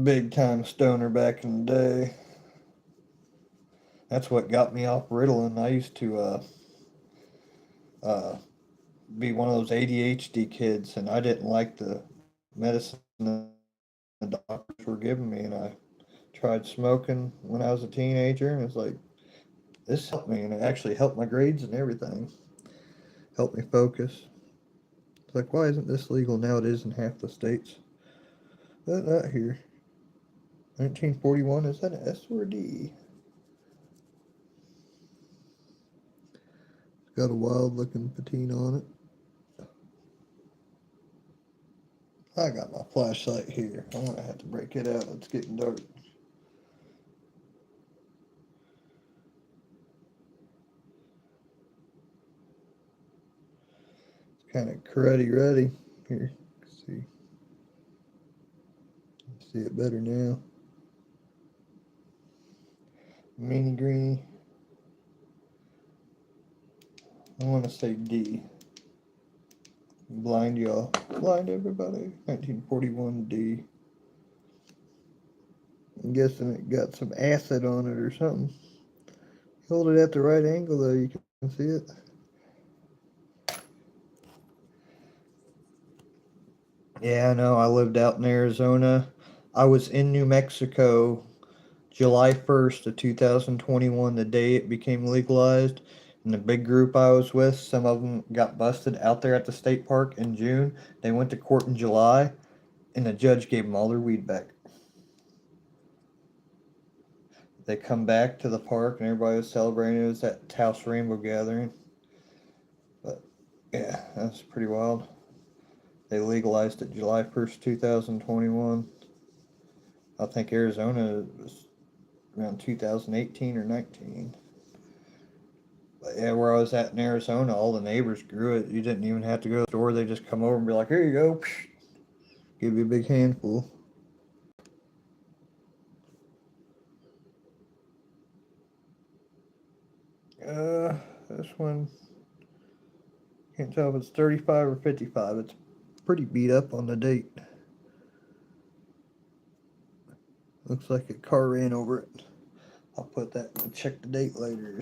big time stoner back in the day. That's what got me off Ritalin. I used to uh, be one of those ADHD kids, and I didn't like the medicine the doctors were giving me, and I tried smoking when I was a teenager, and it's like this helped me, and it actually helped my grades and everything. Helped me focus. It's like, why isn't this legal now? It is in half the states, but not here. 1941, is that an S or a D? It's got a wild looking patina on it. I got my flashlight here. I'm gonna have to break it out. It's getting dark. It's kind of cruddy ruddy. Here, see, see it better now. Meanie greenie. I want to say D. Blind y'all. Blind everybody. 1941 D. I'm guessing it got some acid on it or something. Hold it at the right angle though, you can see it. Yeah, I know. I lived out in Arizona. I was in New Mexico July 1st of 2021, the day it became legalized. And the big group I was with, some of them got busted out there at the state park in June. They went to court in July, and the judge gave them all their weed back. They come back to the park, and everybody was celebrating. It was that Taos Rainbow Gathering. But yeah, that's pretty wild. They legalized it July 1st, 2021. I think Arizona was around 2018 or 19. But yeah, where I was at in Arizona, all the neighbors grew it. You didn't even have to go to the store. They just come over and be like, here you go. Give you a big handful. This one, can't tell if it's 35 or 55. It's pretty beat up on the date. Looks like a car ran over it. I'll put that and check the date later.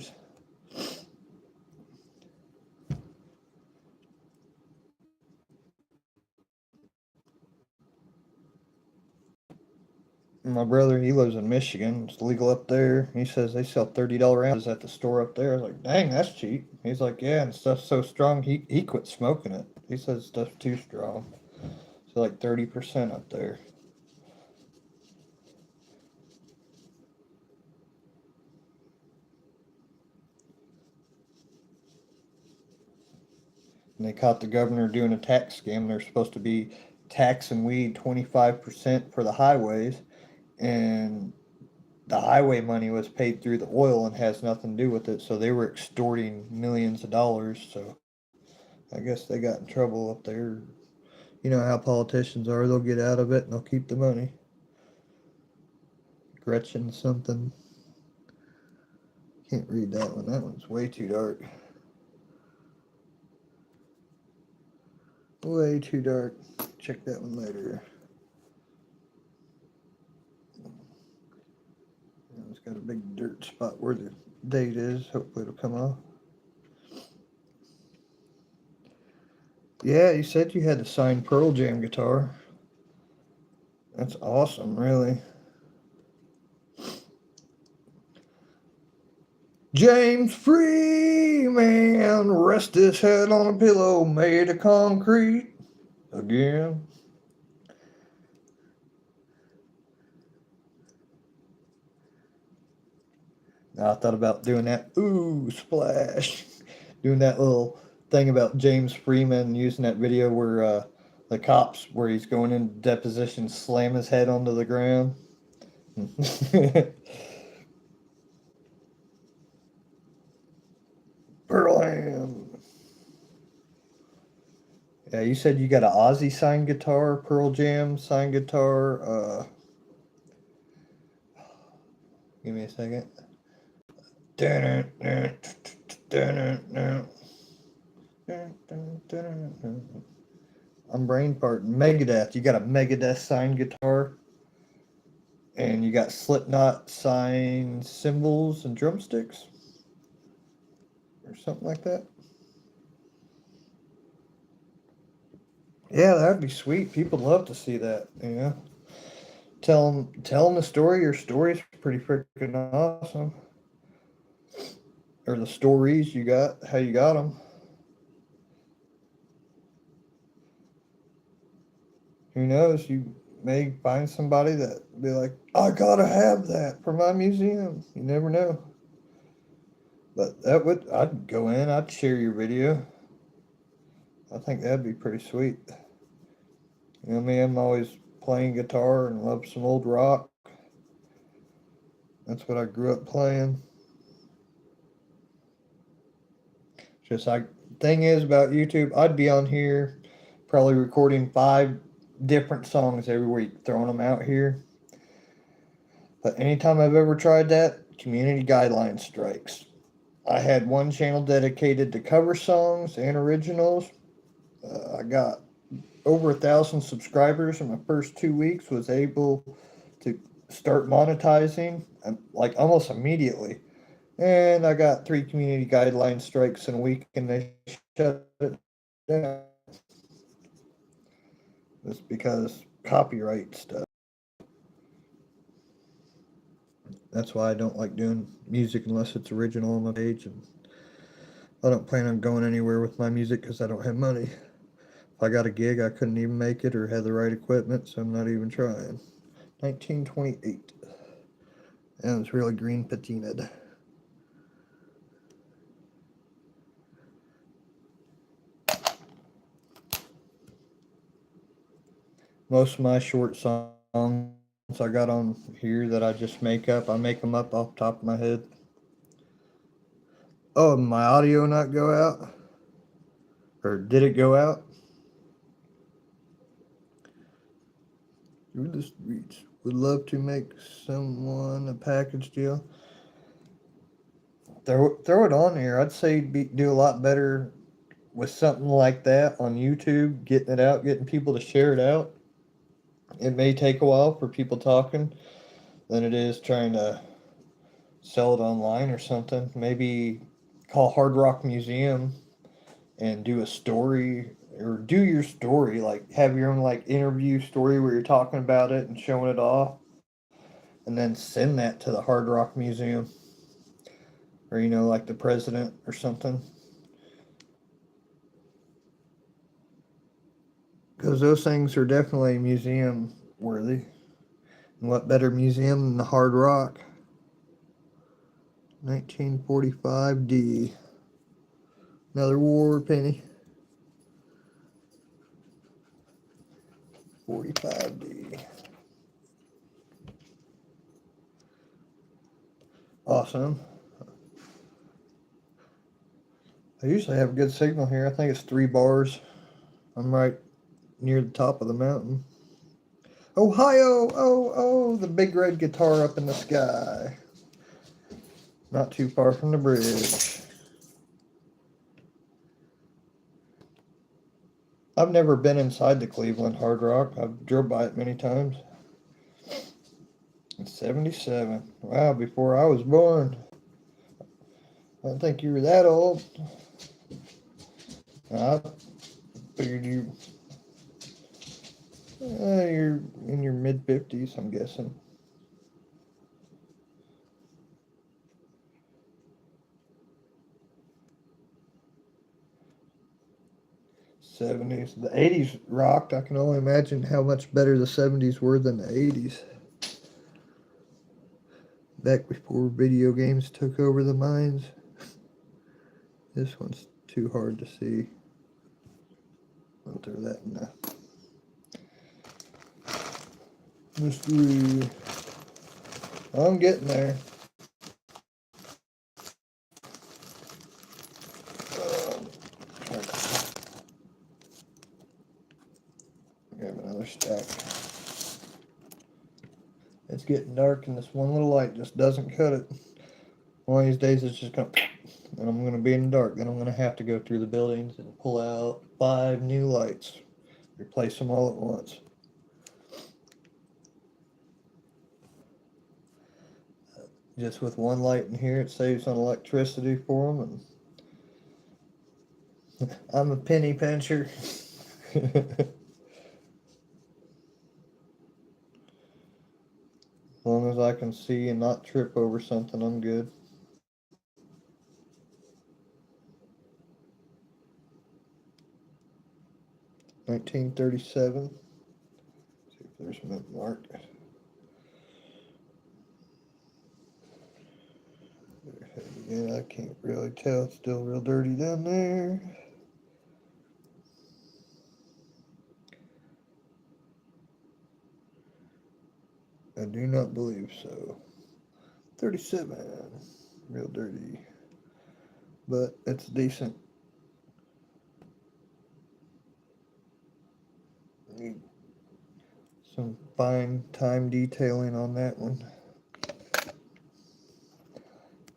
My brother, he lives in Michigan. It's legal up there. He says they sell $30 ounces at the store up there. I was like, dang, that's cheap. He's like, yeah, and stuff's so strong. He quit smoking it. He says stuff's too strong. So like 30% up there. And they caught the governor doing a tax scam. They're supposed to be taxing weed 25% for the highways, and the highway money was paid through the oil and has nothing to do with it. So they were extorting millions of dollars. So I guess they got in trouble up there. You know how politicians are, they'll get out of it and they'll keep the money. Gretchen something. Can't read that one. That one's way too dark. Way too dark. Check that one later. It's got a big dirt spot where the date is. Hopefully it'll come off. Yeah, you said you had the signed Pearl Jam guitar. That's awesome, really. James Freeman, rest his head on a pillow made of concrete again. I thought about doing that. Ooh, splash. Doing that little thing about James Freeman using that video where the cops, where he's going into deposition, slam his head onto the ground. Bam. Yeah, you said you got an Ozzy signed guitar, Pearl Jam signed guitar. Give me a second. I'm brain farting. Megadeth. You got a Megadeth signed guitar, and you got Slipknot signed cymbals and drumsticks, or something like that. Yeah, that'd be sweet. People love to see that. You know, telling the story. Your story's pretty freaking awesome. Or the stories you got, how you got them. Who knows? You may find somebody that be like, I gotta have that for my museum. You never know. But I'd go in, I'd share your video. I think that'd be pretty sweet. You know me, I'm always playing guitar and love some old rock. That's what I grew up playing. Just like, thing is about YouTube, I'd be on here probably recording 5 different songs every week, throwing them out here. But anytime I've ever tried that, community guideline strikes. I had one channel dedicated to cover songs and originals. I got over 1,000 subscribers in my first 2 weeks. Was able to start monetizing like almost immediately. And I got 3 community guideline strikes in a week, and they shut it down. It's because copyright stuff. That's why I don't like doing music unless it's original on my page, and I don't plan on going anywhere with my music because I don't have money. If I got a gig, I couldn't even make it or have the right equipment, so I'm not even trying. 1928. And it's really green patinaed. Most of my short songs I got on here that I just make up, I make them up off the top of my head. Oh, my audio not go out? Or did it go out? Through the streets. Would love to make someone a package deal. Throw it on here. I'd say do a lot better with something like that on YouTube, getting it out, getting people to share it out. It may take a while for people talking than it is trying to sell it online or something. Maybe call Hard Rock Museum and do a story, or do your story, like have your own like interview story where you're talking about it and showing it off, and then send that to the Hard Rock Museum, or like the president or something, because those things are definitely museum worthy. And what better museum than the Hard Rock? 1945 D. Another war penny. 45D. Awesome. I usually have a good signal here. I think it's 3 bars. I'm right near the top of the mountain. Ohio! Oh, the big red guitar up in the sky. Not too far from the bridge. I've never been inside the Cleveland Hard Rock. I've drove by it many times. It's 77. Wow, before I was born. I don't think you were that old. I figured you're in your mid-50s, I'm guessing. '70s. The '80s rocked. I can only imagine how much better the '70s were than the '80s. Back before video games took over the minds. This one's too hard to see. I'll throw that in the mystery. I'm getting there. stack. It's getting dark and this one little light just doesn't cut it. One of these days it's just gonna, and I'm gonna be in the dark. Then I'm gonna have to go through the buildings and pull out 5 new lights. Replace them all at once. Just with one light in here, it saves on electricity for them. And I'm a penny pincher. As long as I can see and not trip over something, I'm good. $19.37. See if there's mint mark. Again, I can't really tell. It's still real dirty down there. I do not believe so. 37. Real dirty. But it's decent. Need some fine time detailing on that one.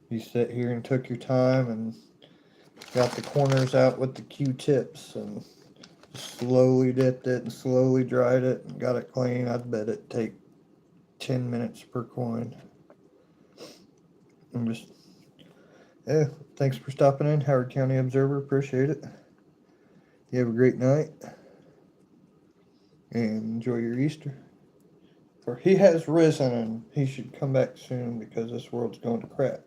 You sit here and took your time and got the corners out with the Q-tips and slowly dipped it and slowly dried it and got it clean. I'd bet it'd take 10 minutes per coin. I'm just, yeah, thanks for stopping in, Howard County Observer. Appreciate it. You have a great night and enjoy your Easter. For he has risen and he should come back soon because this world's going to crap.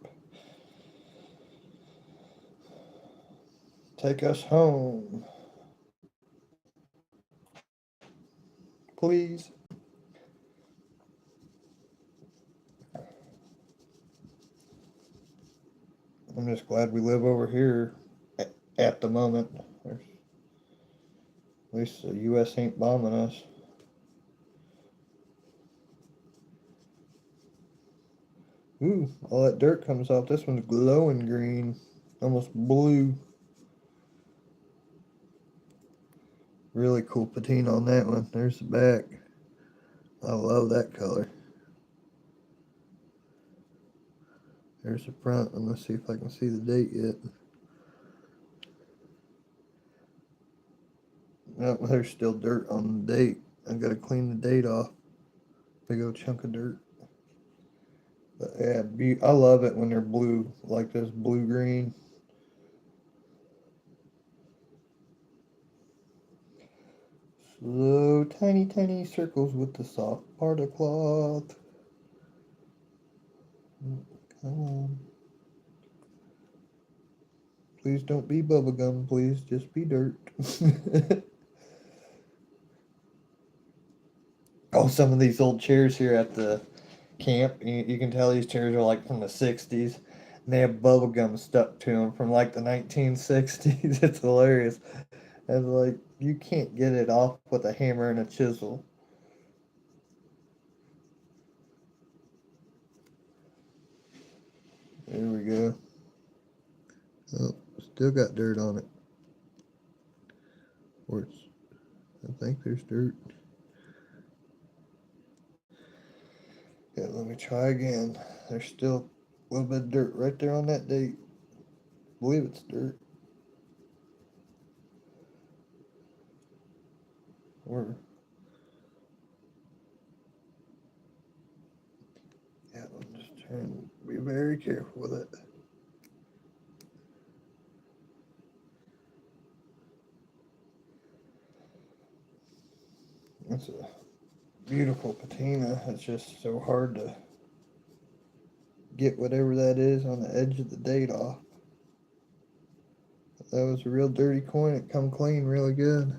Take us home, please. I'm just glad we live over here at the moment. At least the U.S. ain't bombing us. Ooh, all that dirt comes off. This one's glowing green, almost blue. Really cool patina on that one. There's the back. I love that color. There's the front. I'm going to see if I can see the date yet. Oh, there's still dirt on the date. I've got to clean the date off. Big old chunk of dirt. But yeah, I love it when they're blue, like this blue-green. Slow, tiny, tiny circles with the soft part of cloth. Come on. Please don't be bubblegum, please. Just be dirt. Oh, some of these old chairs here at the camp, you can tell these chairs are like from the 60s. And they have bubble gum stuck to them from like the 1960s. It's hilarious. And like, you can't get it off with a hammer and a chisel. There we go. Oh, still got dirt on it. Or it's, I think there's dirt. Yeah, let me try again. There's still a little bit of dirt right there on that date. I believe it's dirt. Or, yeah, I'm just trying to be very careful with it. That's a beautiful patina. It's just so hard to get whatever that is on the edge of the date off. That was a real dirty coin. It come clean really good.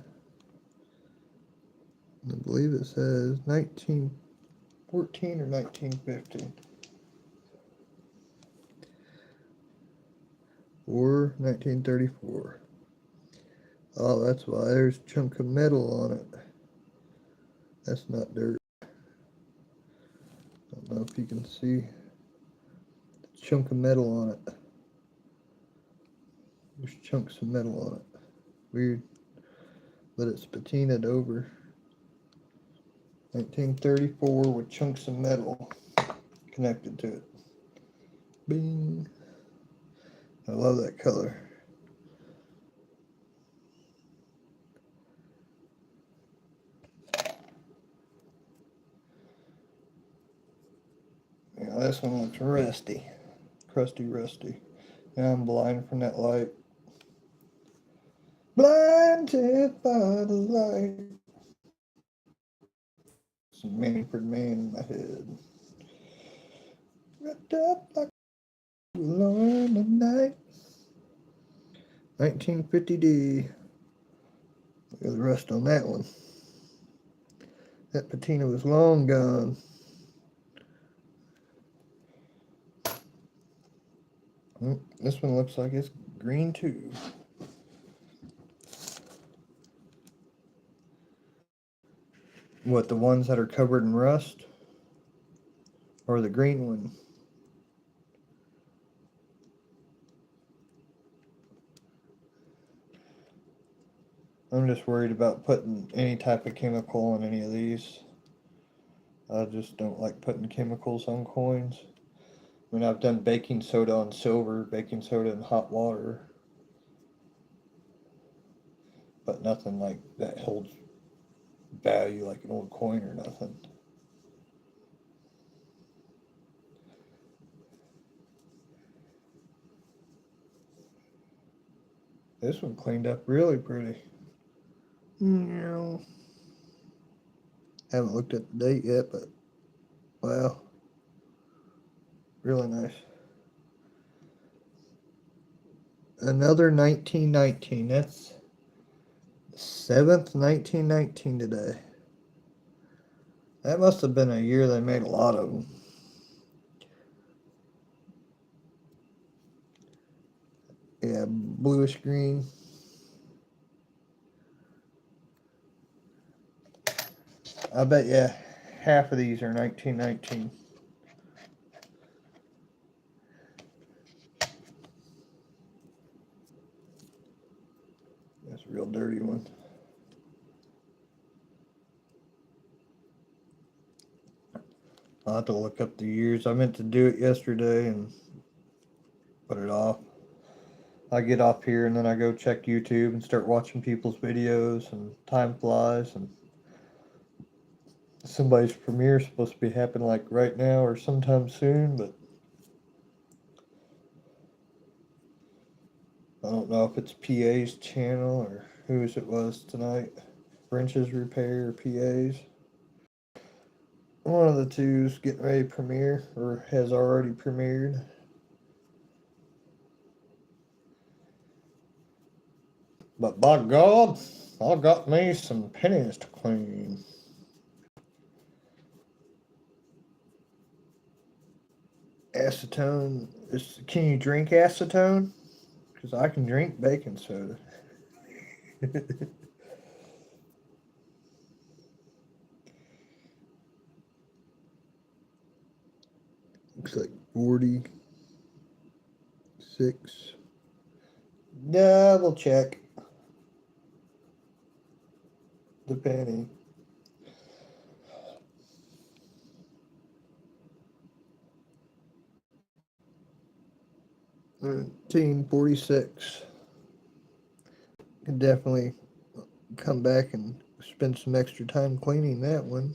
I believe it says 1914 or 1915. Or 1934. Oh, that's why there's a chunk of metal on it. That's not dirt. I don't know if you can see the chunk of metal on it. There's chunks of metal on it. Weird. But it's patinaed over. 1934 with chunks of metal connected to it. Bing. I love that color. Yeah, this one looks rusty. Crusty, rusty. Now I'm blind from that light. Blinded by the light. Some Manfred Man in my head. Wrapped up like a alone at night. 1950D. Look at the rust on that one. That patina was long gone. This one looks like it's green too. What, the ones that are covered in rust? Or the green one? I'm just worried about putting any type of chemical on any of these. I just don't like putting chemicals on coins. I mean, I've done baking soda on silver, baking soda in hot water, but nothing like that holds value like an old coin or nothing. This one cleaned up really pretty. Haven't looked at the date yet, but wow, really nice. Another 1919. That's 7th 1919 today. That must have been a year they made a lot of them. Yeah, bluish green. I bet you half of these are 1919. That's a real dirty one. I'll have to look up the years. I meant to do it yesterday and put it off. I get off here and then I go check YouTube and start watching people's videos, and time flies, and somebody's premiere is supposed to be happening like right now or sometime soon, but I don't know if it's PA's channel or whose it was tonight. Wrenches Repair or PA's. One of the two's getting ready to premiere or has already premiered. But by God, I got me some pennies to clean. Acetone. Can you drink acetone? Because I can drink baking soda. Looks like 46. Double check the penny. 1946. Could definitely come back and spend some extra time cleaning that one.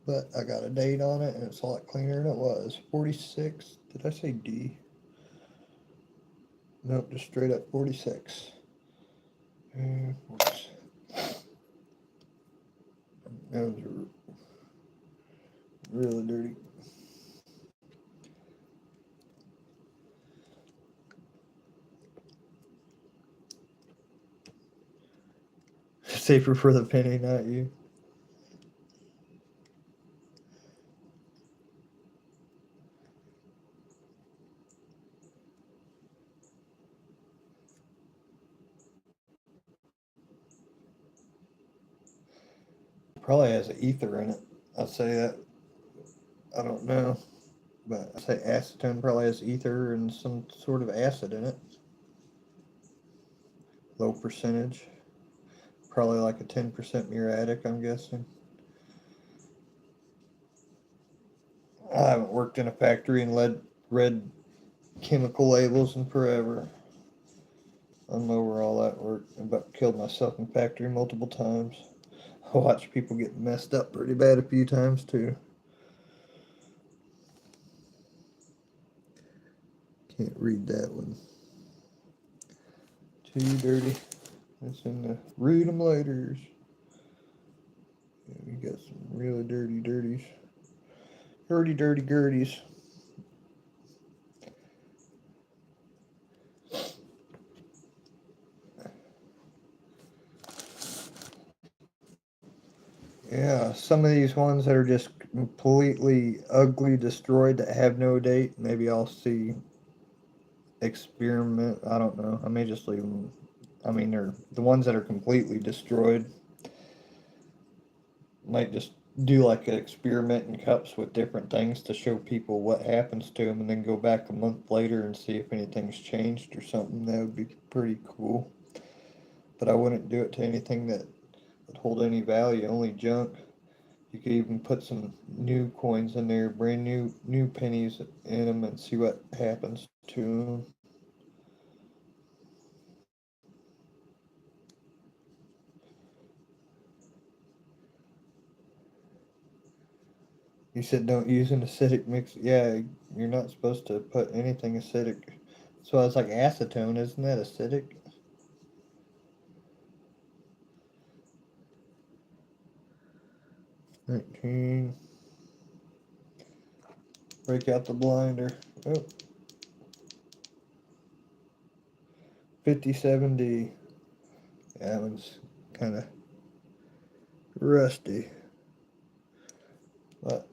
But I got a date on it and it's a lot cleaner than it was. 46. Did I say D? Nope, just straight up 46. That was really dirty. Safer for the penny, not you. Probably has an ether in it. I'll say that. I don't know. But I say acetone probably has ether and some sort of acid in it. Low percentage. Probably like a 10% muriatic, I'm guessing. I haven't worked in a factory and read chemical labels in forever. I don't know where all that worked. I about killed myself in factory multiple times. I watched people get messed up pretty bad a few times too. Can't read that one. Too dirty. It's in the read 'em laters. Yeah, we got some really dirty dirties. Dirty gerties. Yeah, some of these ones that are just completely ugly, destroyed, that have no date, maybe I'll see experiment. I don't know. I may just leave them. I mean, they're the ones that are completely destroyed. Might just do like an experiment in cups with different things to show people what happens to them, and then go back a month later and see if anything's changed or something. That would be pretty cool. But I wouldn't do it to anything that would hold any value, only junk. You could even put some new coins in there, brand new pennies in them, and see what happens to them. You said don't use an acidic mix. Yeah, you're not supposed to put anything acidic. So it's like acetone, isn't that acidic? 19. Break out the blinder. Oh, 57D. That one's kind of rusty. But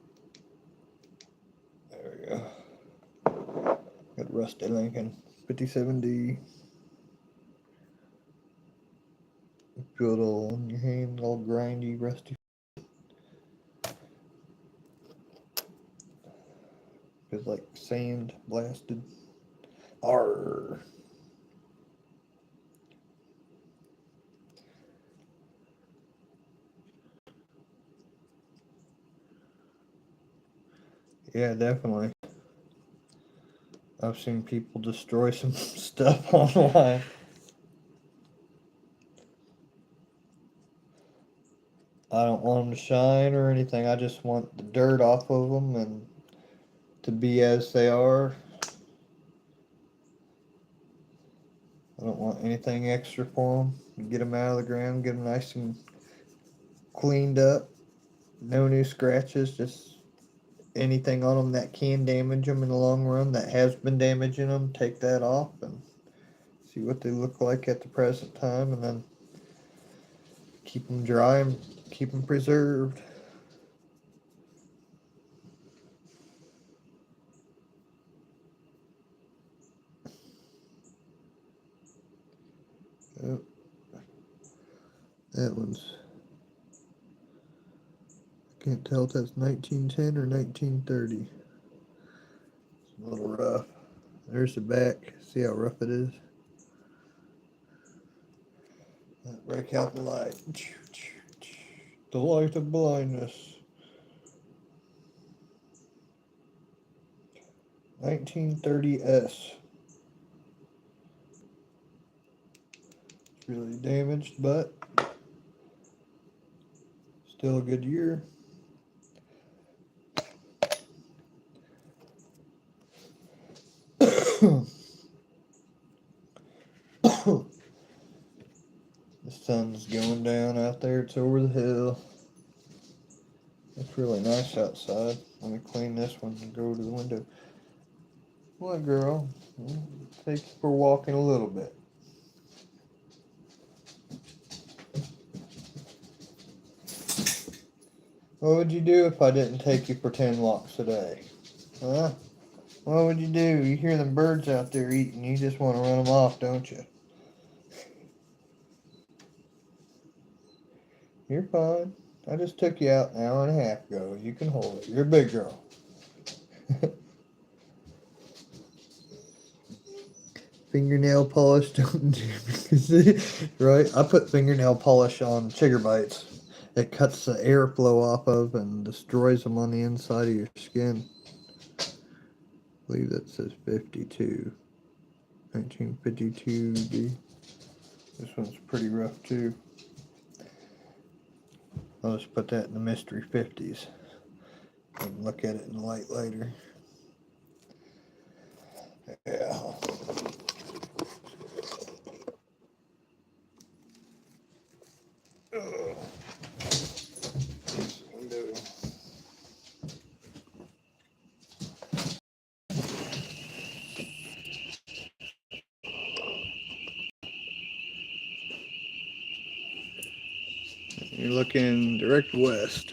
there we go. Got rusty Lincoln. 57D. Feel it all on your hand, all grindy, rusty. Feels like sand blasted. Arr. Yeah, definitely. I've seen people destroy some stuff online. I don't want them to shine or anything. I just want the dirt off of them and to be as they are. I don't want anything extra for them. Get them out of the ground, get them nice and cleaned up. No new scratches, just anything on them that can damage them in the long run, that has been damaging them, take that off and see what they look like at the present time, and then keep them dry and keep them preserved. Yep. That one's, can't tell if that's 1910 or 1930. It's a little rough. There's the back. See how rough it is? Break out the light. The light of blindness. 1930S. It's really damaged, but still a good year. The sun's going down out there. It's over the hill. It's really nice outside. Let me clean this one and go to the window. What, girl? Take you for walking a little bit. What would you do if I didn't take you for 10 walks a day? Huh? What would you do? You hear them birds out there eating. You just want to run them off, don't you? You're fine. I just took you out an hour and a half ago. You can hold it. You're a big girl. Fingernail polish don't do right? I put fingernail polish on chigger bites. It cuts the airflow off of and destroys them on the inside of your skin. believe that says 52. 1952D. This one's pretty rough too. I'll just put that in the mystery 50s. I can look at it in the light later. Yeah. You're looking direct west.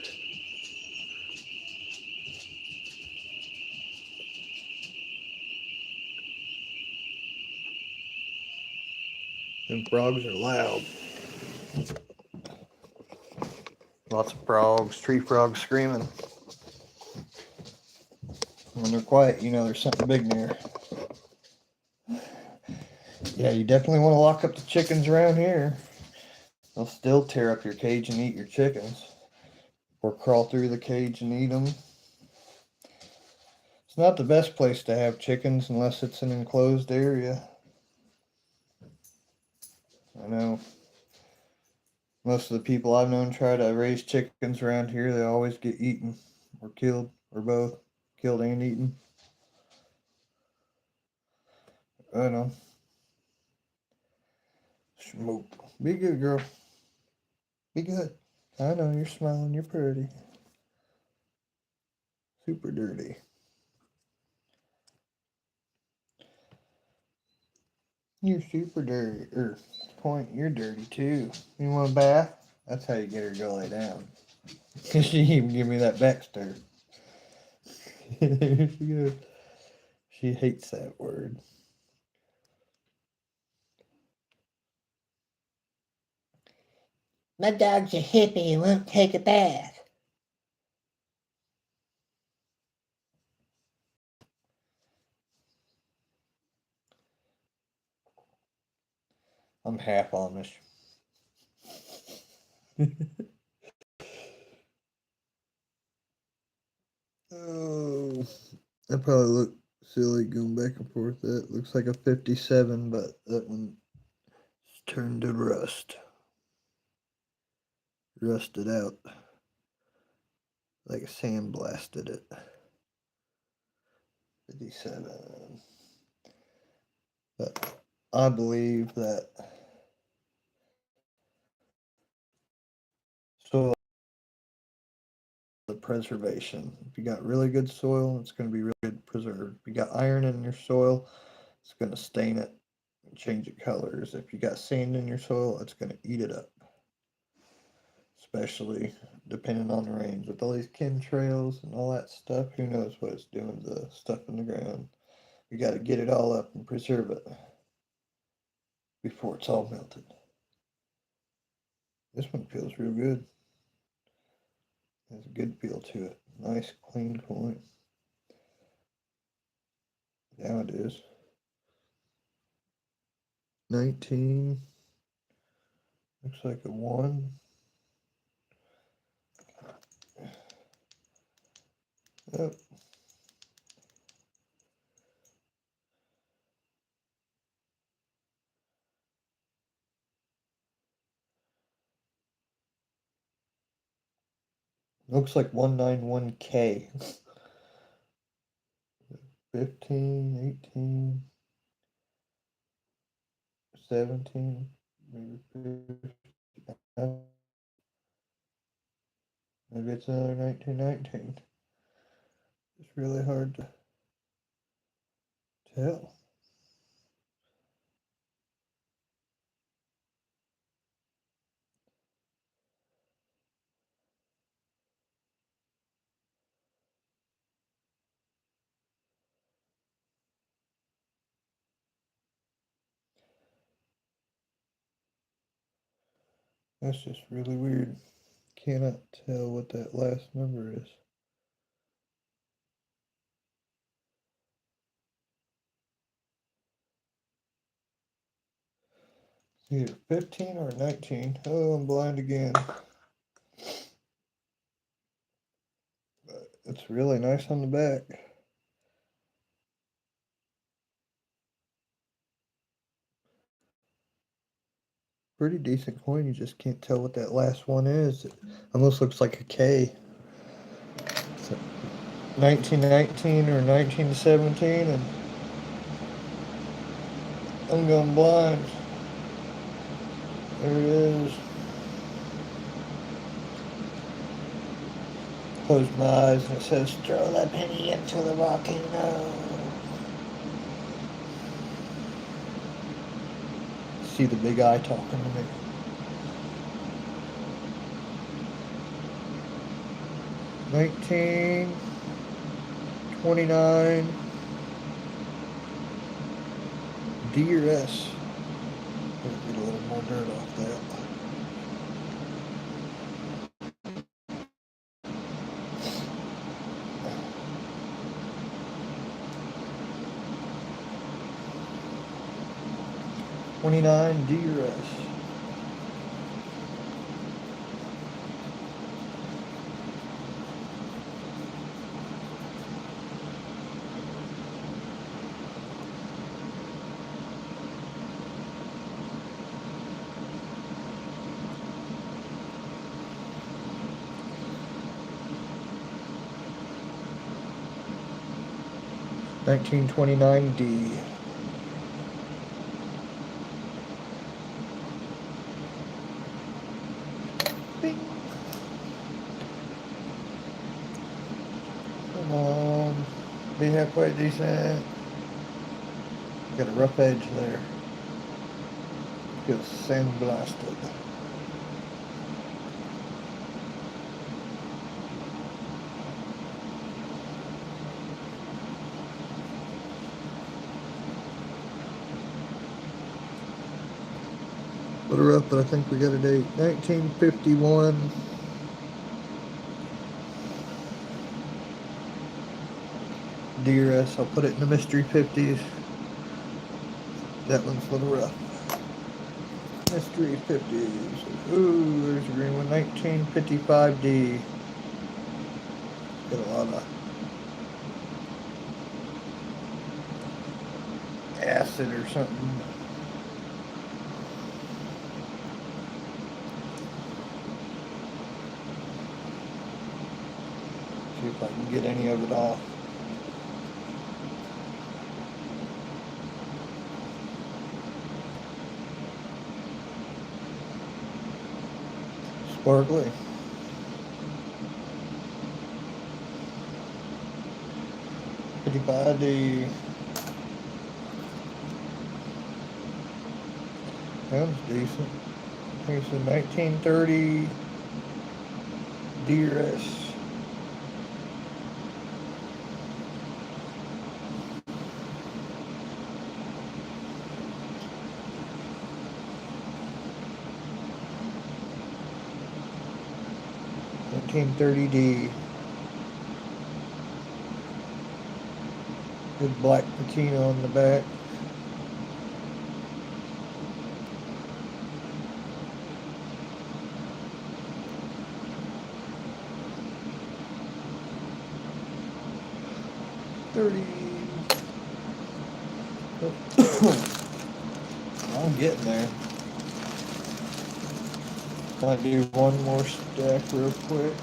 Them frogs are loud. Lots of frogs, tree frogs screaming. When they're quiet, you know there's something big near. Yeah, you definitely want to lock up the chickens around here. They'll still tear up your cage and eat your chickens. Or crawl through the cage and eat them. It's not the best place to have chickens unless it's an enclosed area. I know most of the people I've known try to raise chickens around here, they always get eaten or killed or both. Killed and eaten. I know. Smoke. Be good, girl. Be good. I know, you're smiling. You're pretty. Super dirty. You're super dirty. Point, you're dirty too. You want a bath? That's how you get her to go lay down. She even give me that back stir. She hates that word. My dog's a hippie and won't take a bath. I'm half Amish. Oh, I probably look silly going back and forth. That looks like a 57, but that one's turned to rust. Rusted out. Like sandblasted it. 57. But I believe that soil the preservation. If you got really good soil, it's going to be really good preserved. If you got iron in your soil, it's going to stain it and change its colors. If you got sand in your soil, it's going to eat it up. Especially depending on the rains. With all these chemtrails and all that stuff, who knows what it's doing to the stuff in the ground. You got to get it all up and preserve it before it's all melted. This one feels real good. Has a good feel to it. Nice, clean coin. Now it is. 19. Looks like a 1. Yep. Looks like 191K. 15, 18, 17, maybe 50. Maybe it's another 1919. It's really hard to tell. That's just really weird. Cannot tell what that last number is. Either 15 or 19. Oh, I'm blind again. But it's really nice on the back. Pretty decent coin. You just can't tell what that last one is. It almost looks like a K. So 1919 or 1917, and I'm going blind. There it is. Close my eyes and it says, throw that penny into the volcano. See the big eye talking to me. $19.29 D or S. Get a little more dirt off that. $29 D or S. $19.29 D. Bing. Come on. Be halfway decent. Got a rough edge there. Feels sandblasted. A little rough, but I think we got a date. 1951. DRS. I'll put it in the mystery 50s. That one's a little rough. Mystery 50s. Ooh, there's a green one. 1955D. Got a lot of acid or something. See if I can get any of it off. Sparkly. $55D. That was decent. I think it's a 1930 DRS. $1930D. Good black patina on the back. I'm getting there. I'll do one more stack real quick.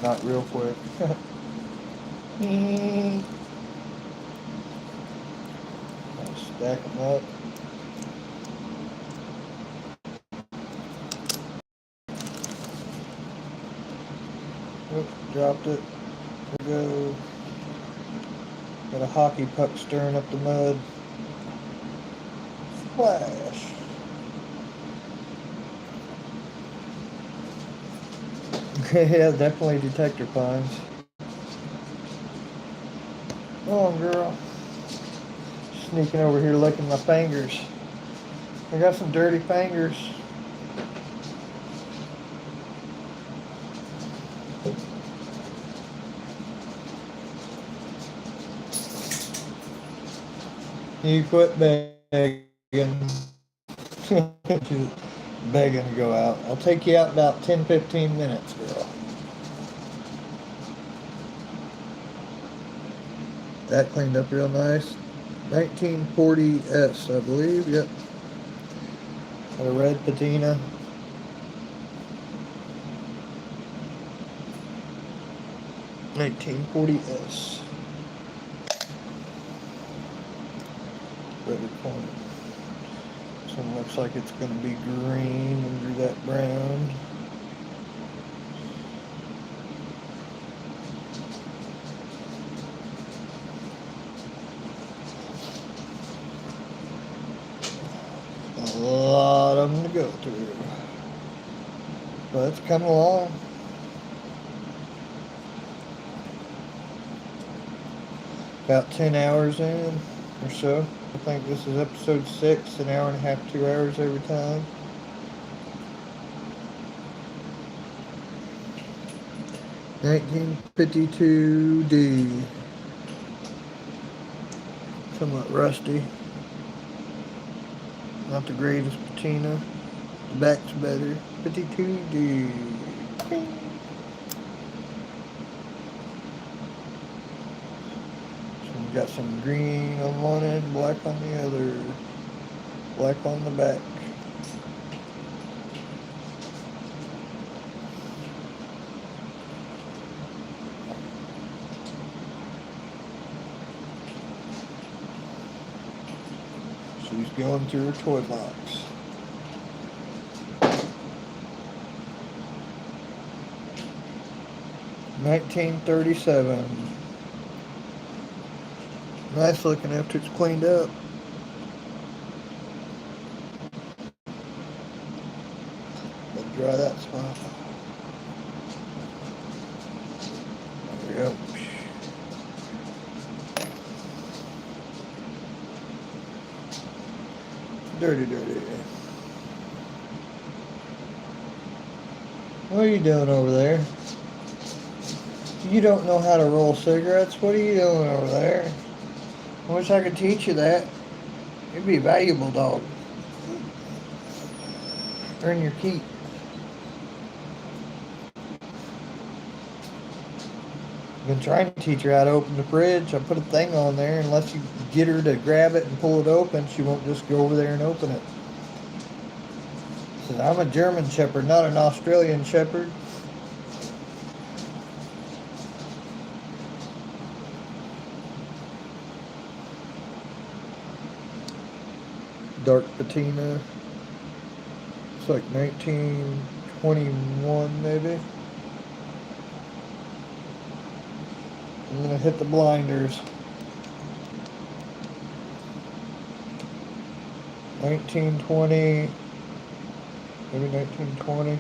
Not real quick. I'll stack them up. Oops, dropped it. There we go. Got a hockey puck stirring up the mud. Splash. Yeah, definitely detector pines. Come on, girl. Sneaking over here licking my fingers. I got some dirty fingers. You quit begging. She's begging to go out. I'll take you out in about 10-15 minutes, girl. That cleaned up real nice. 1940S, I believe. Yep. Got a red patina. $19.40s. Redder corner. This one looks like it's going to be green under that brown. A lot of them to go through. But it's coming along. About 10 hours in or so. I think this is episode 6, an hour and a half, 2 hours every time. $19.52D. Somewhat rusty. Not the greatest patina. The back's better. 52D. So we got some green on one end, black on the other. Black on the back. She's going through her toy box. $19.37. Nice looking after it's cleaned up. Let's dry that spot. There we go. Dirty, dirty. What are you doing over there? You don't know how to roll cigarettes? What are you doing over there? I wish I could teach you that. You'd be a valuable dog. Earn your keep. I've been trying to teach her how to open the fridge. I put a thing on there. Unless you get her to grab it and pull it open, she won't just go over there and open it. Says, I'm a German Shepherd, not an Australian Shepherd. Dark patina. It's like 1921 maybe. I'm gonna hit the blinders. 1920, maybe 1920.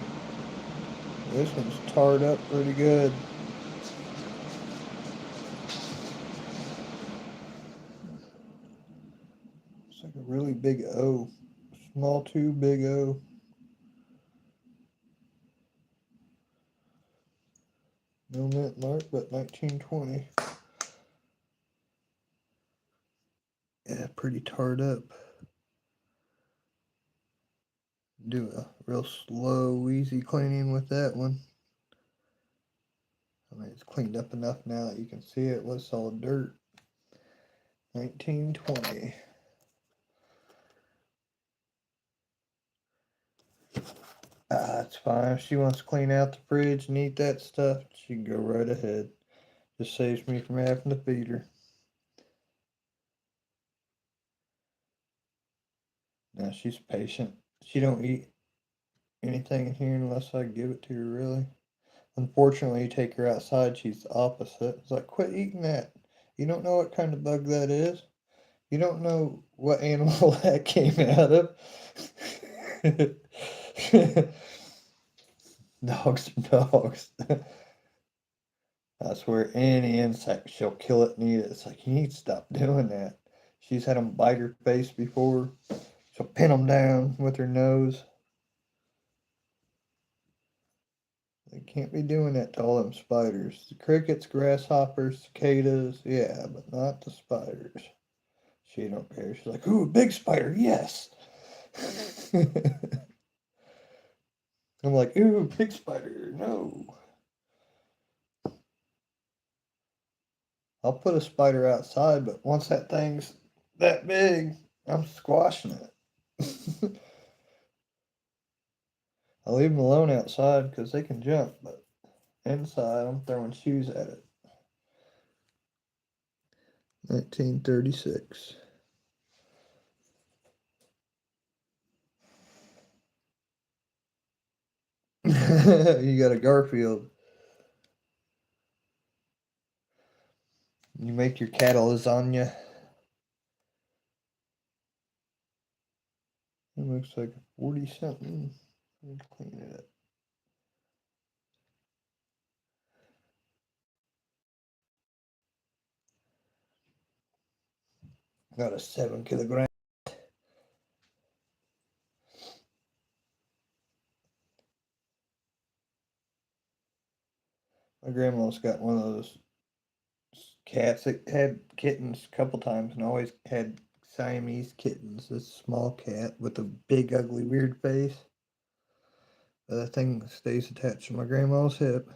This one's tarred up pretty good. It's like a really big O. Small 2, big O. No mint mark, but 1920. Yeah, pretty tarred up. Do a real slow, easy cleaning with that one. I mean, it's cleaned up enough now that you can see it was solid dirt. 1920. That's fine. If she wants to clean out the fridge and eat that stuff, she can go right ahead. Just saves me from having to feed her. Now she's patient. She don't eat anything in here unless I give it to her, really. Unfortunately, you take her outside, she's the opposite. It's like, quit eating that. You don't know what kind of bug that is. You don't know what animal that came out of. Dogs are dogs. I swear, any insect, she'll kill it and eat it. It's like, you need to stop doing that. She's had them bite her face before. She'll pin them down with her nose. They can't be doing that to all them spiders. The crickets, grasshoppers, cicadas, yeah, but not the spiders. She don't care. She's like, ooh, a big spider, yes. I'm like, ooh, big spider, no. I'll put a spider outside, but once that thing's that big, I'm squashing it. I leave them alone outside because they can jump, but inside I'm throwing shoes at it. 1936. You got a Garfield. You make your cattle lasagna. It looks like 40 something. Let me clean it up. Got a 7 kilogram. My grandma's got one of those cats that had kittens a couple times and always had Siamese kittens. This small cat with a big, ugly, weird face. But that thing stays attached to my grandma's hip.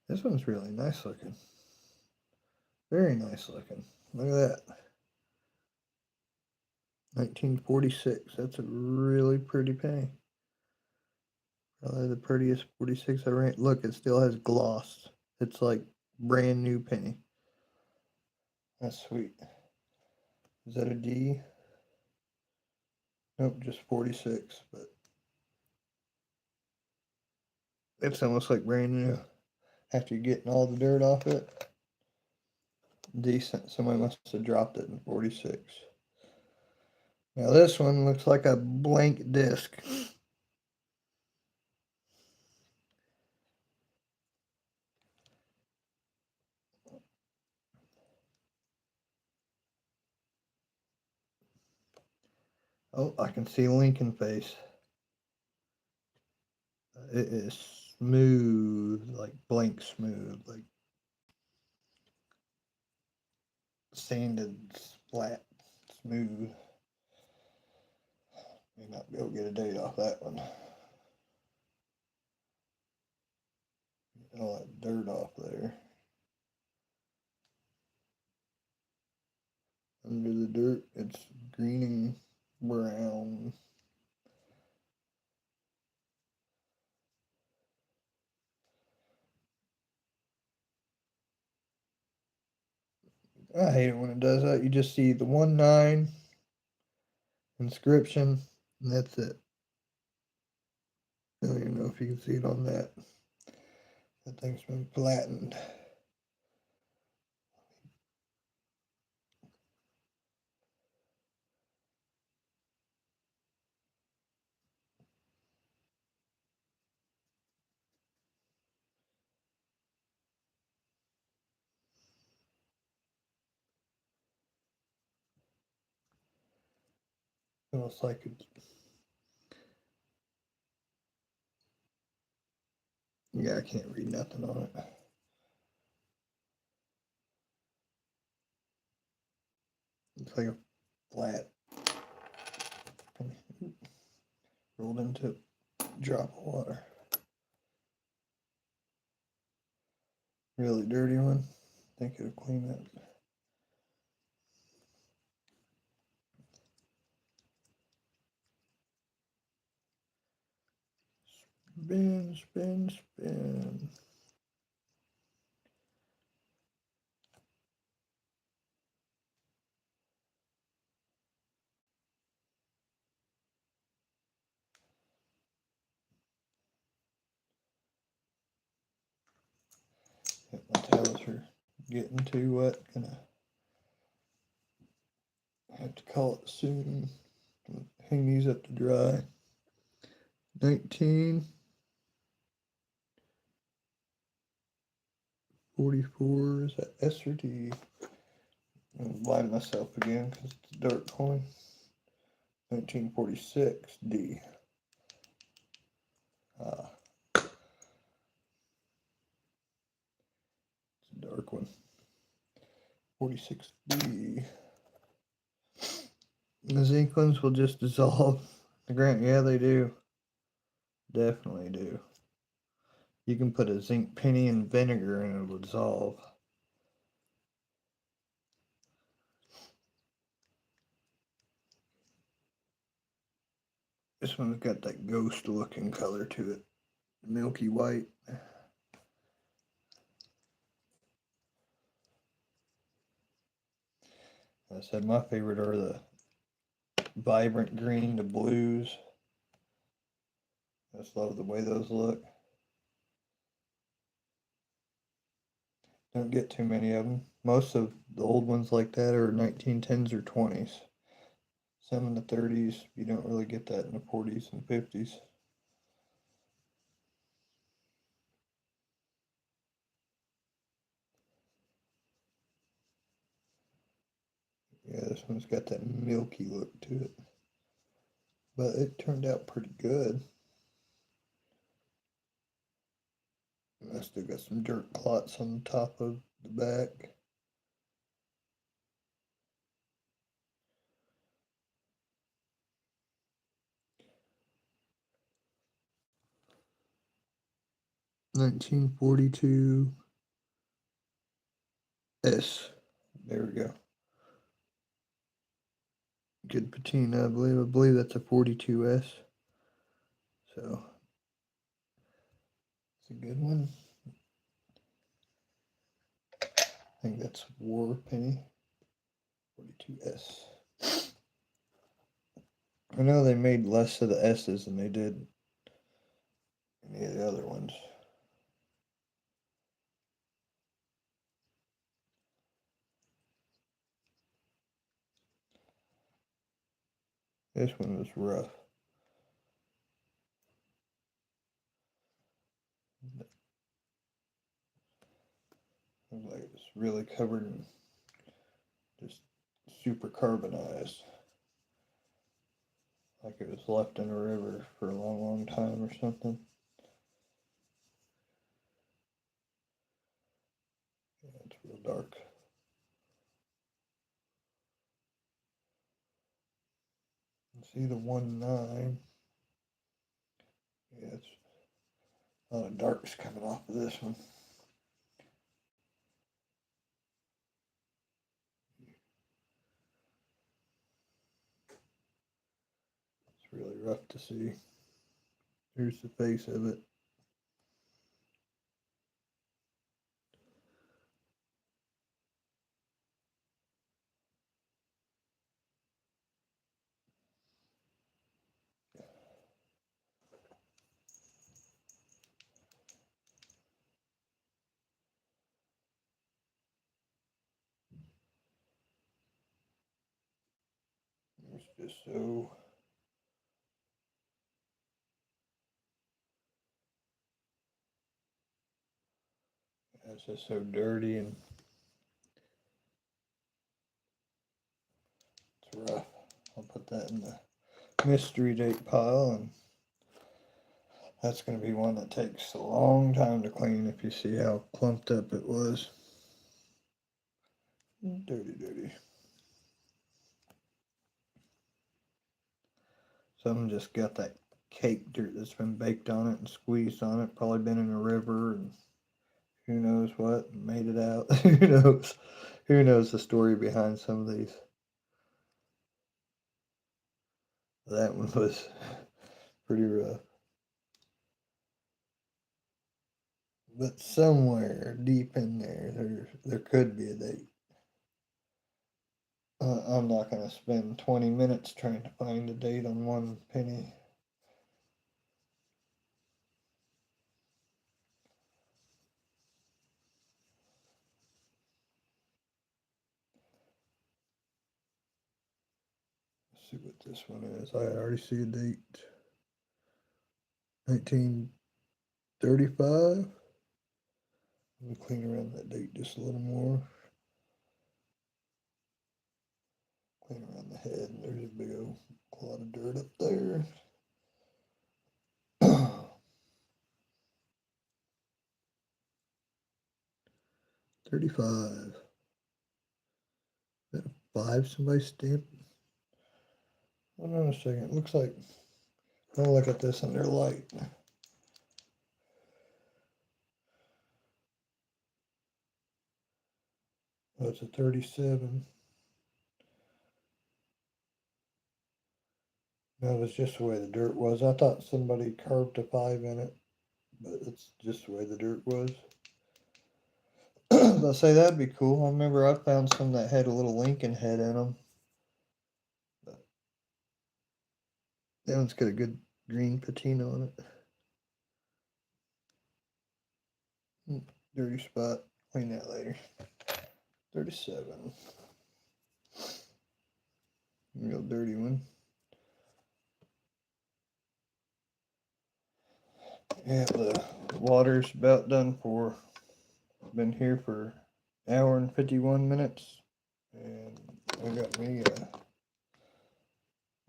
This one's really nice looking. Very nice looking. Look at that. 1946. That's a really pretty penny. Probably the prettiest 46 I ran. Look, it still has gloss. It's like brand new penny. That's sweet. Is that a D? Nope, just 46, but it's almost like brand new after getting all the dirt off it. Decent. Somebody must have dropped it in 46. Now this one looks like a blank disc. Oh, I can see Lincoln face. It is smooth, like blank smooth, like sanded, flat, smooth. May not be able to get a date off that one. Get all that dirt off there. Under the dirt, it's greening brown. I hate it when it does that. You just see the 1-9 inscription, and that's it. I don't even know if you can see it on that. That thing's been flattened. It looks like it's, yeah, I can't read nothing on it. It's like a flat, rolled into a drop of water. Really dirty one. I think it'll clean up. Spin, spin, spin. My towels are getting too wet. Gonna have to call it soon. Hang these up to dry. 1944. Is that S or D? I'm gonna blind myself again because it's a dark coin. 1946 D. Ah, it's a dark one. 46 D. The zinc ones will just dissolve. The grant, yeah, they do. Definitely do. You can put a zinc penny in vinegar and it will dissolve. This one's got that ghost looking color to it. Milky white. I said my favorite are the vibrant green, the blues. I just love the way those look. Don't get too many of them. Most of the old ones like that are 1910s or 20s. Some in the 30s. You don't really get that in the 40s and 50s. Yeah, this one's got that milky look to it. But it turned out pretty good. I still got some dirt clots on the top of the back. $1942 S. There we go. Good patina, I believe. I believe that's a 42S. So it's a good one. I think that's War Penny. 42S. I know they made less of the S's than they did any of the other ones. This one was rough. Looked like it was really covered in just super carbonized. Like it was left in a river for a long, long time or something. Yeah, it's real dark. See the 1.9. Yeah, it's a lot of darks coming off of this one. It's really rough to see. Here's the face of it. It's just so it's just so dirty and it's rough. I'll put that in the mystery date pile, and that's going to be one that takes a long time to clean if you see how clumped up it was. Dirty, dirty. Some just got that cake dirt that's been baked on it and squeezed on it, probably been in a river and who knows what, made it out. Who knows? Who knows the story behind some of these? That one was pretty rough. But somewhere deep in there could be a date. I'm not going to spend 20 minutes trying to find a date on one penny. Let's see what this one is. I already see a date. 1935. Let me clean around that date just a little more. Clean around the head, and there's a big old clod of dirt up there. 35. Is that a 5 somebody stamped? Hold on a second. It looks like, I'll look at this under light. Oh, it's a 37. That was just the way the dirt was. I thought somebody carved a 5 in it, but it's just the way the dirt was. I say that'd be cool. I remember I found some that had a little Lincoln head in them. But that one's got a good green patina on it. Dirty spot. Clean that later. 37. Real dirty one. Yeah, the water's about done for. Been here for an hour and 51 minutes. And I got me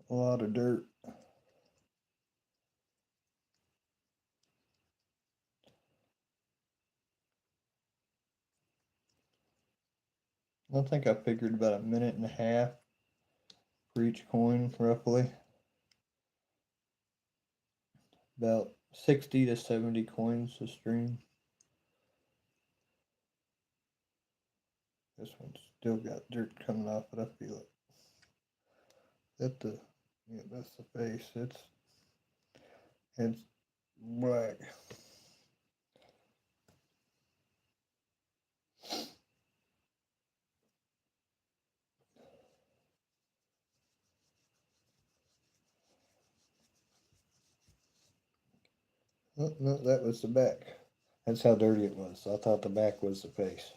a lot of dirt. I think I figured about a minute and a half for each coin, roughly. About 60 to 70 coins a stream. This one's still got dirt coming off it, I feel it. Yeah, that's the face. It's black. Oh, no, that was the back. That's how dirty it was. I thought the back was the face.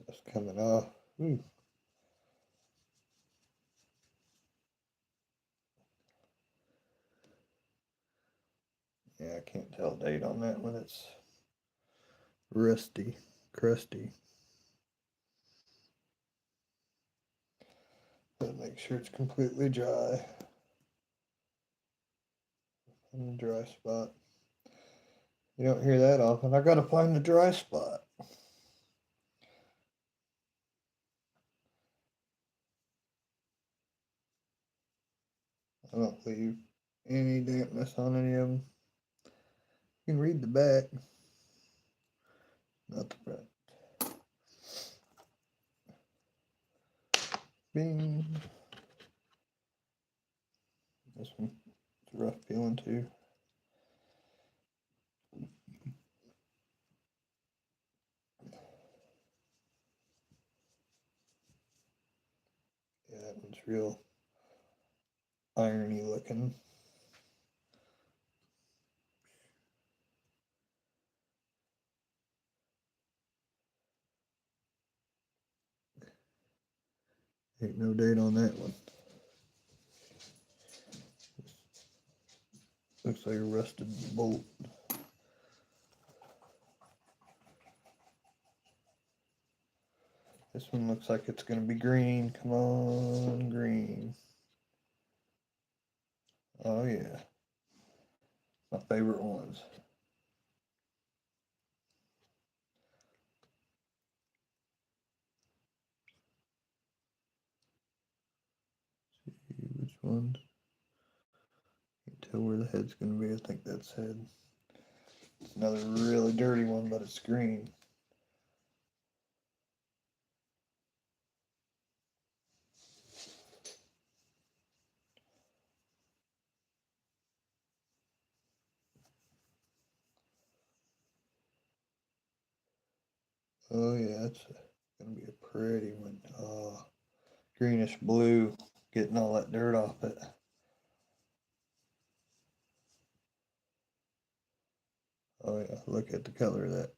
It's coming off. Ooh. Yeah, I can't tell date on that one. It's rusty, crusty. But make sure it's completely dry. In the dry spot. You don't hear that often. I gotta find the dry spot. I don't leave any dampness on any of them. You can read the back, not the front. Bing. This one's rough peeling too. Yeah, that one's real irony looking. Ain't no date on that one. Looks like a rusted bolt. This one looks like it's going to be green. Come on, green. Oh, yeah. My favorite ones. See which ones. Can't tell where the head's going to be. I think that's head. It's another really dirty one, but it's green. Oh yeah, it's gonna be a pretty one. Greenish blue, getting all that dirt off it. Oh yeah, look at the color of that.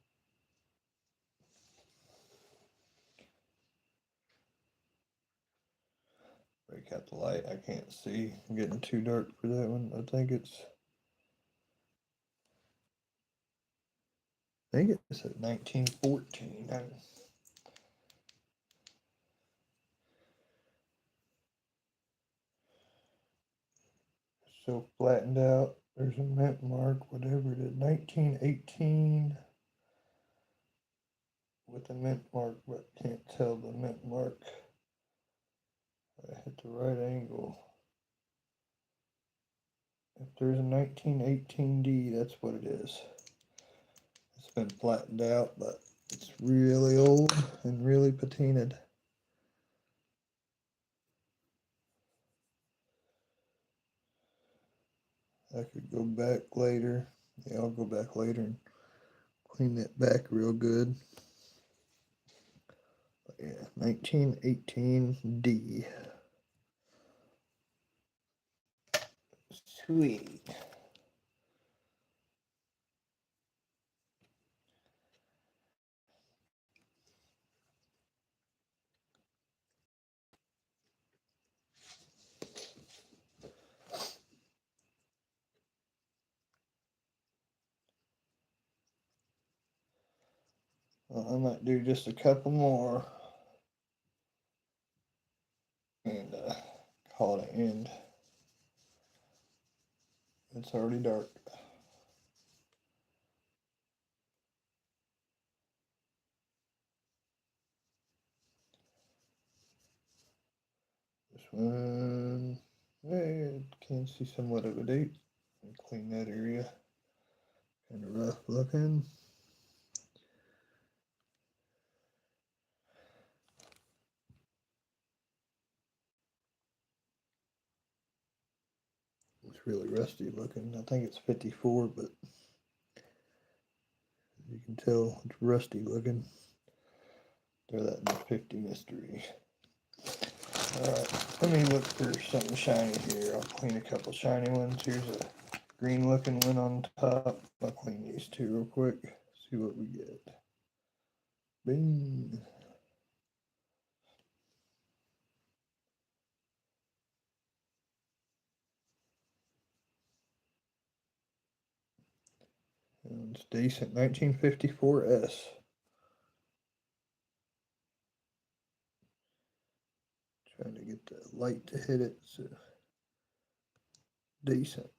Break out the light. I can't see. I'm getting too dark for that one. I think it's at 1914. So flattened out. There's a mint mark, whatever it is. 1918 with a mint mark, but can't tell the mint mark. I hit the right angle. If there's a 1918D, that's what it is. It's been flattened out, but it's really old and really patinaed. I could go back later. Yeah, I'll go back later and clean that back real good. But yeah, 1918 D. Sweet. Well, I might do just a couple more and call it an end. It's already dark. This one, I can see somewhat of a date. Clean that area. Kind of rough looking. It's really rusty looking. I think it's 54, but you can tell it's rusty looking. Throw that in the 50 mystery. Alright, let me look for something shiny here. I'll clean a couple shiny ones. Here's a green looking one on top. I'll clean these two real quick. See what we get. Bing. And it's decent. 1954S. Trying to get the light to hit it. So decent.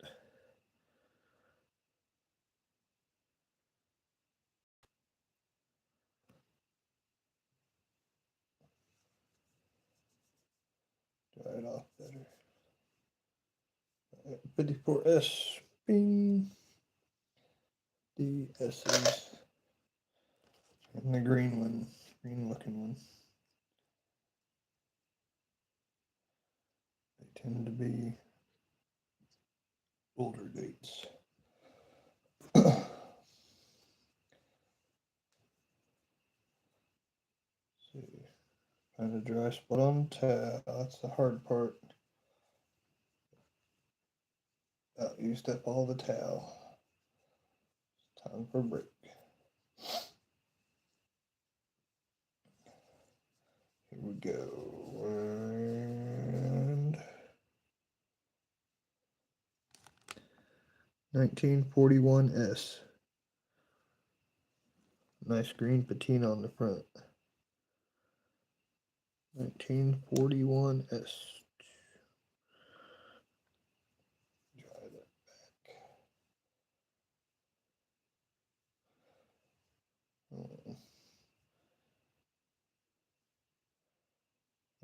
Dry it off better. 54S. Bing. The S's. And the green one. Green looking one. They tend to be older dates. See, find a dry spot on the towel. That's the hard part. About used up all the towel. It's time for a break. Here we go. And 1941S. Nice green patina on the front. 1941S. Dry that back. Oh.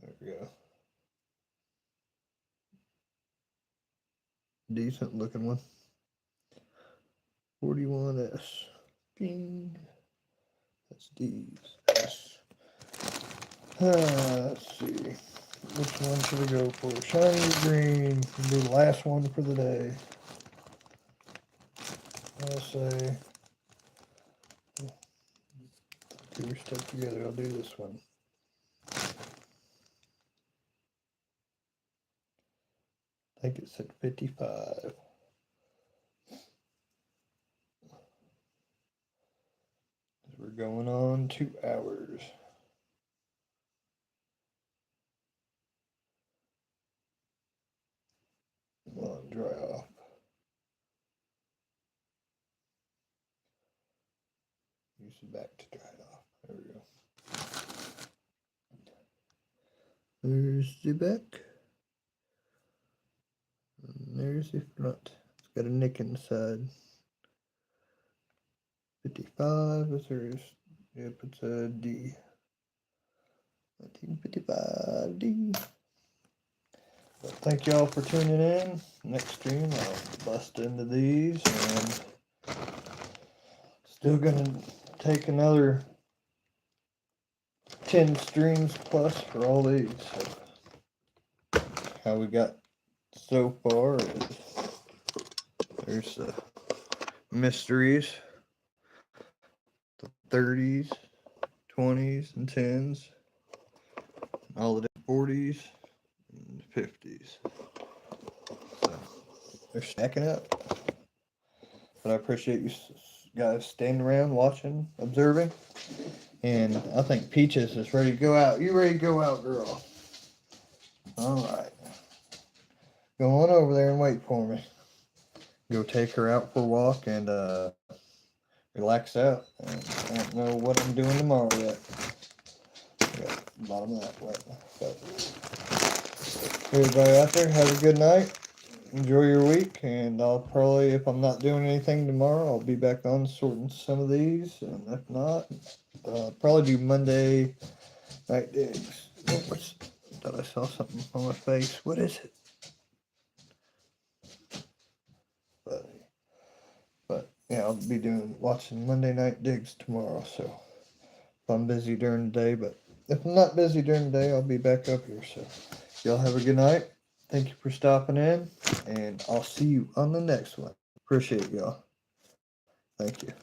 There we go. Decent looking one. 41S. Bing. That's D's. S. Let's see. Which one should we go for? Shiny green. We'll do the last one for the day. I'll say. Two are stuck together. I'll do this one. I think it's at 55. We're going on 2 hours. Come on, dry off. Use the back to dry it off. There we go. There's the back. And there's the front. It's got a nick in the side. 55 is there's, yep, it's a D. 1955 D. But thank y'all for tuning in. Next stream I'll bust into these and still gonna take another 10 streams plus for all these. So how we got so far is There's the mysteries, the 30s, 20s, and 10s, all the 40s, and 50s. So they're stacking up. But I appreciate you guys standing around, watching, observing. And I think Peaches is ready to go out. You ready to go out, girl? All right. Go on over there and wait for me. Go take her out for a walk and relax out. And I don't know what I'm doing tomorrow yet. Got the bottom of that wet. But everybody out there, have a good night. Enjoy your week, and I'll probably, if I'm not doing anything tomorrow, I'll be back on sorting some of these, and if not, probably do Monday night digs. Thought I saw something on my face. What is it? But yeah, I'll be watching Monday night digs tomorrow. So if I'm busy during the day, but if I'm not busy during the day, I'll be back up here. So y'all have a good night. Thank you for stopping in, and I'll see you on the next one. Appreciate y'all. Thank you.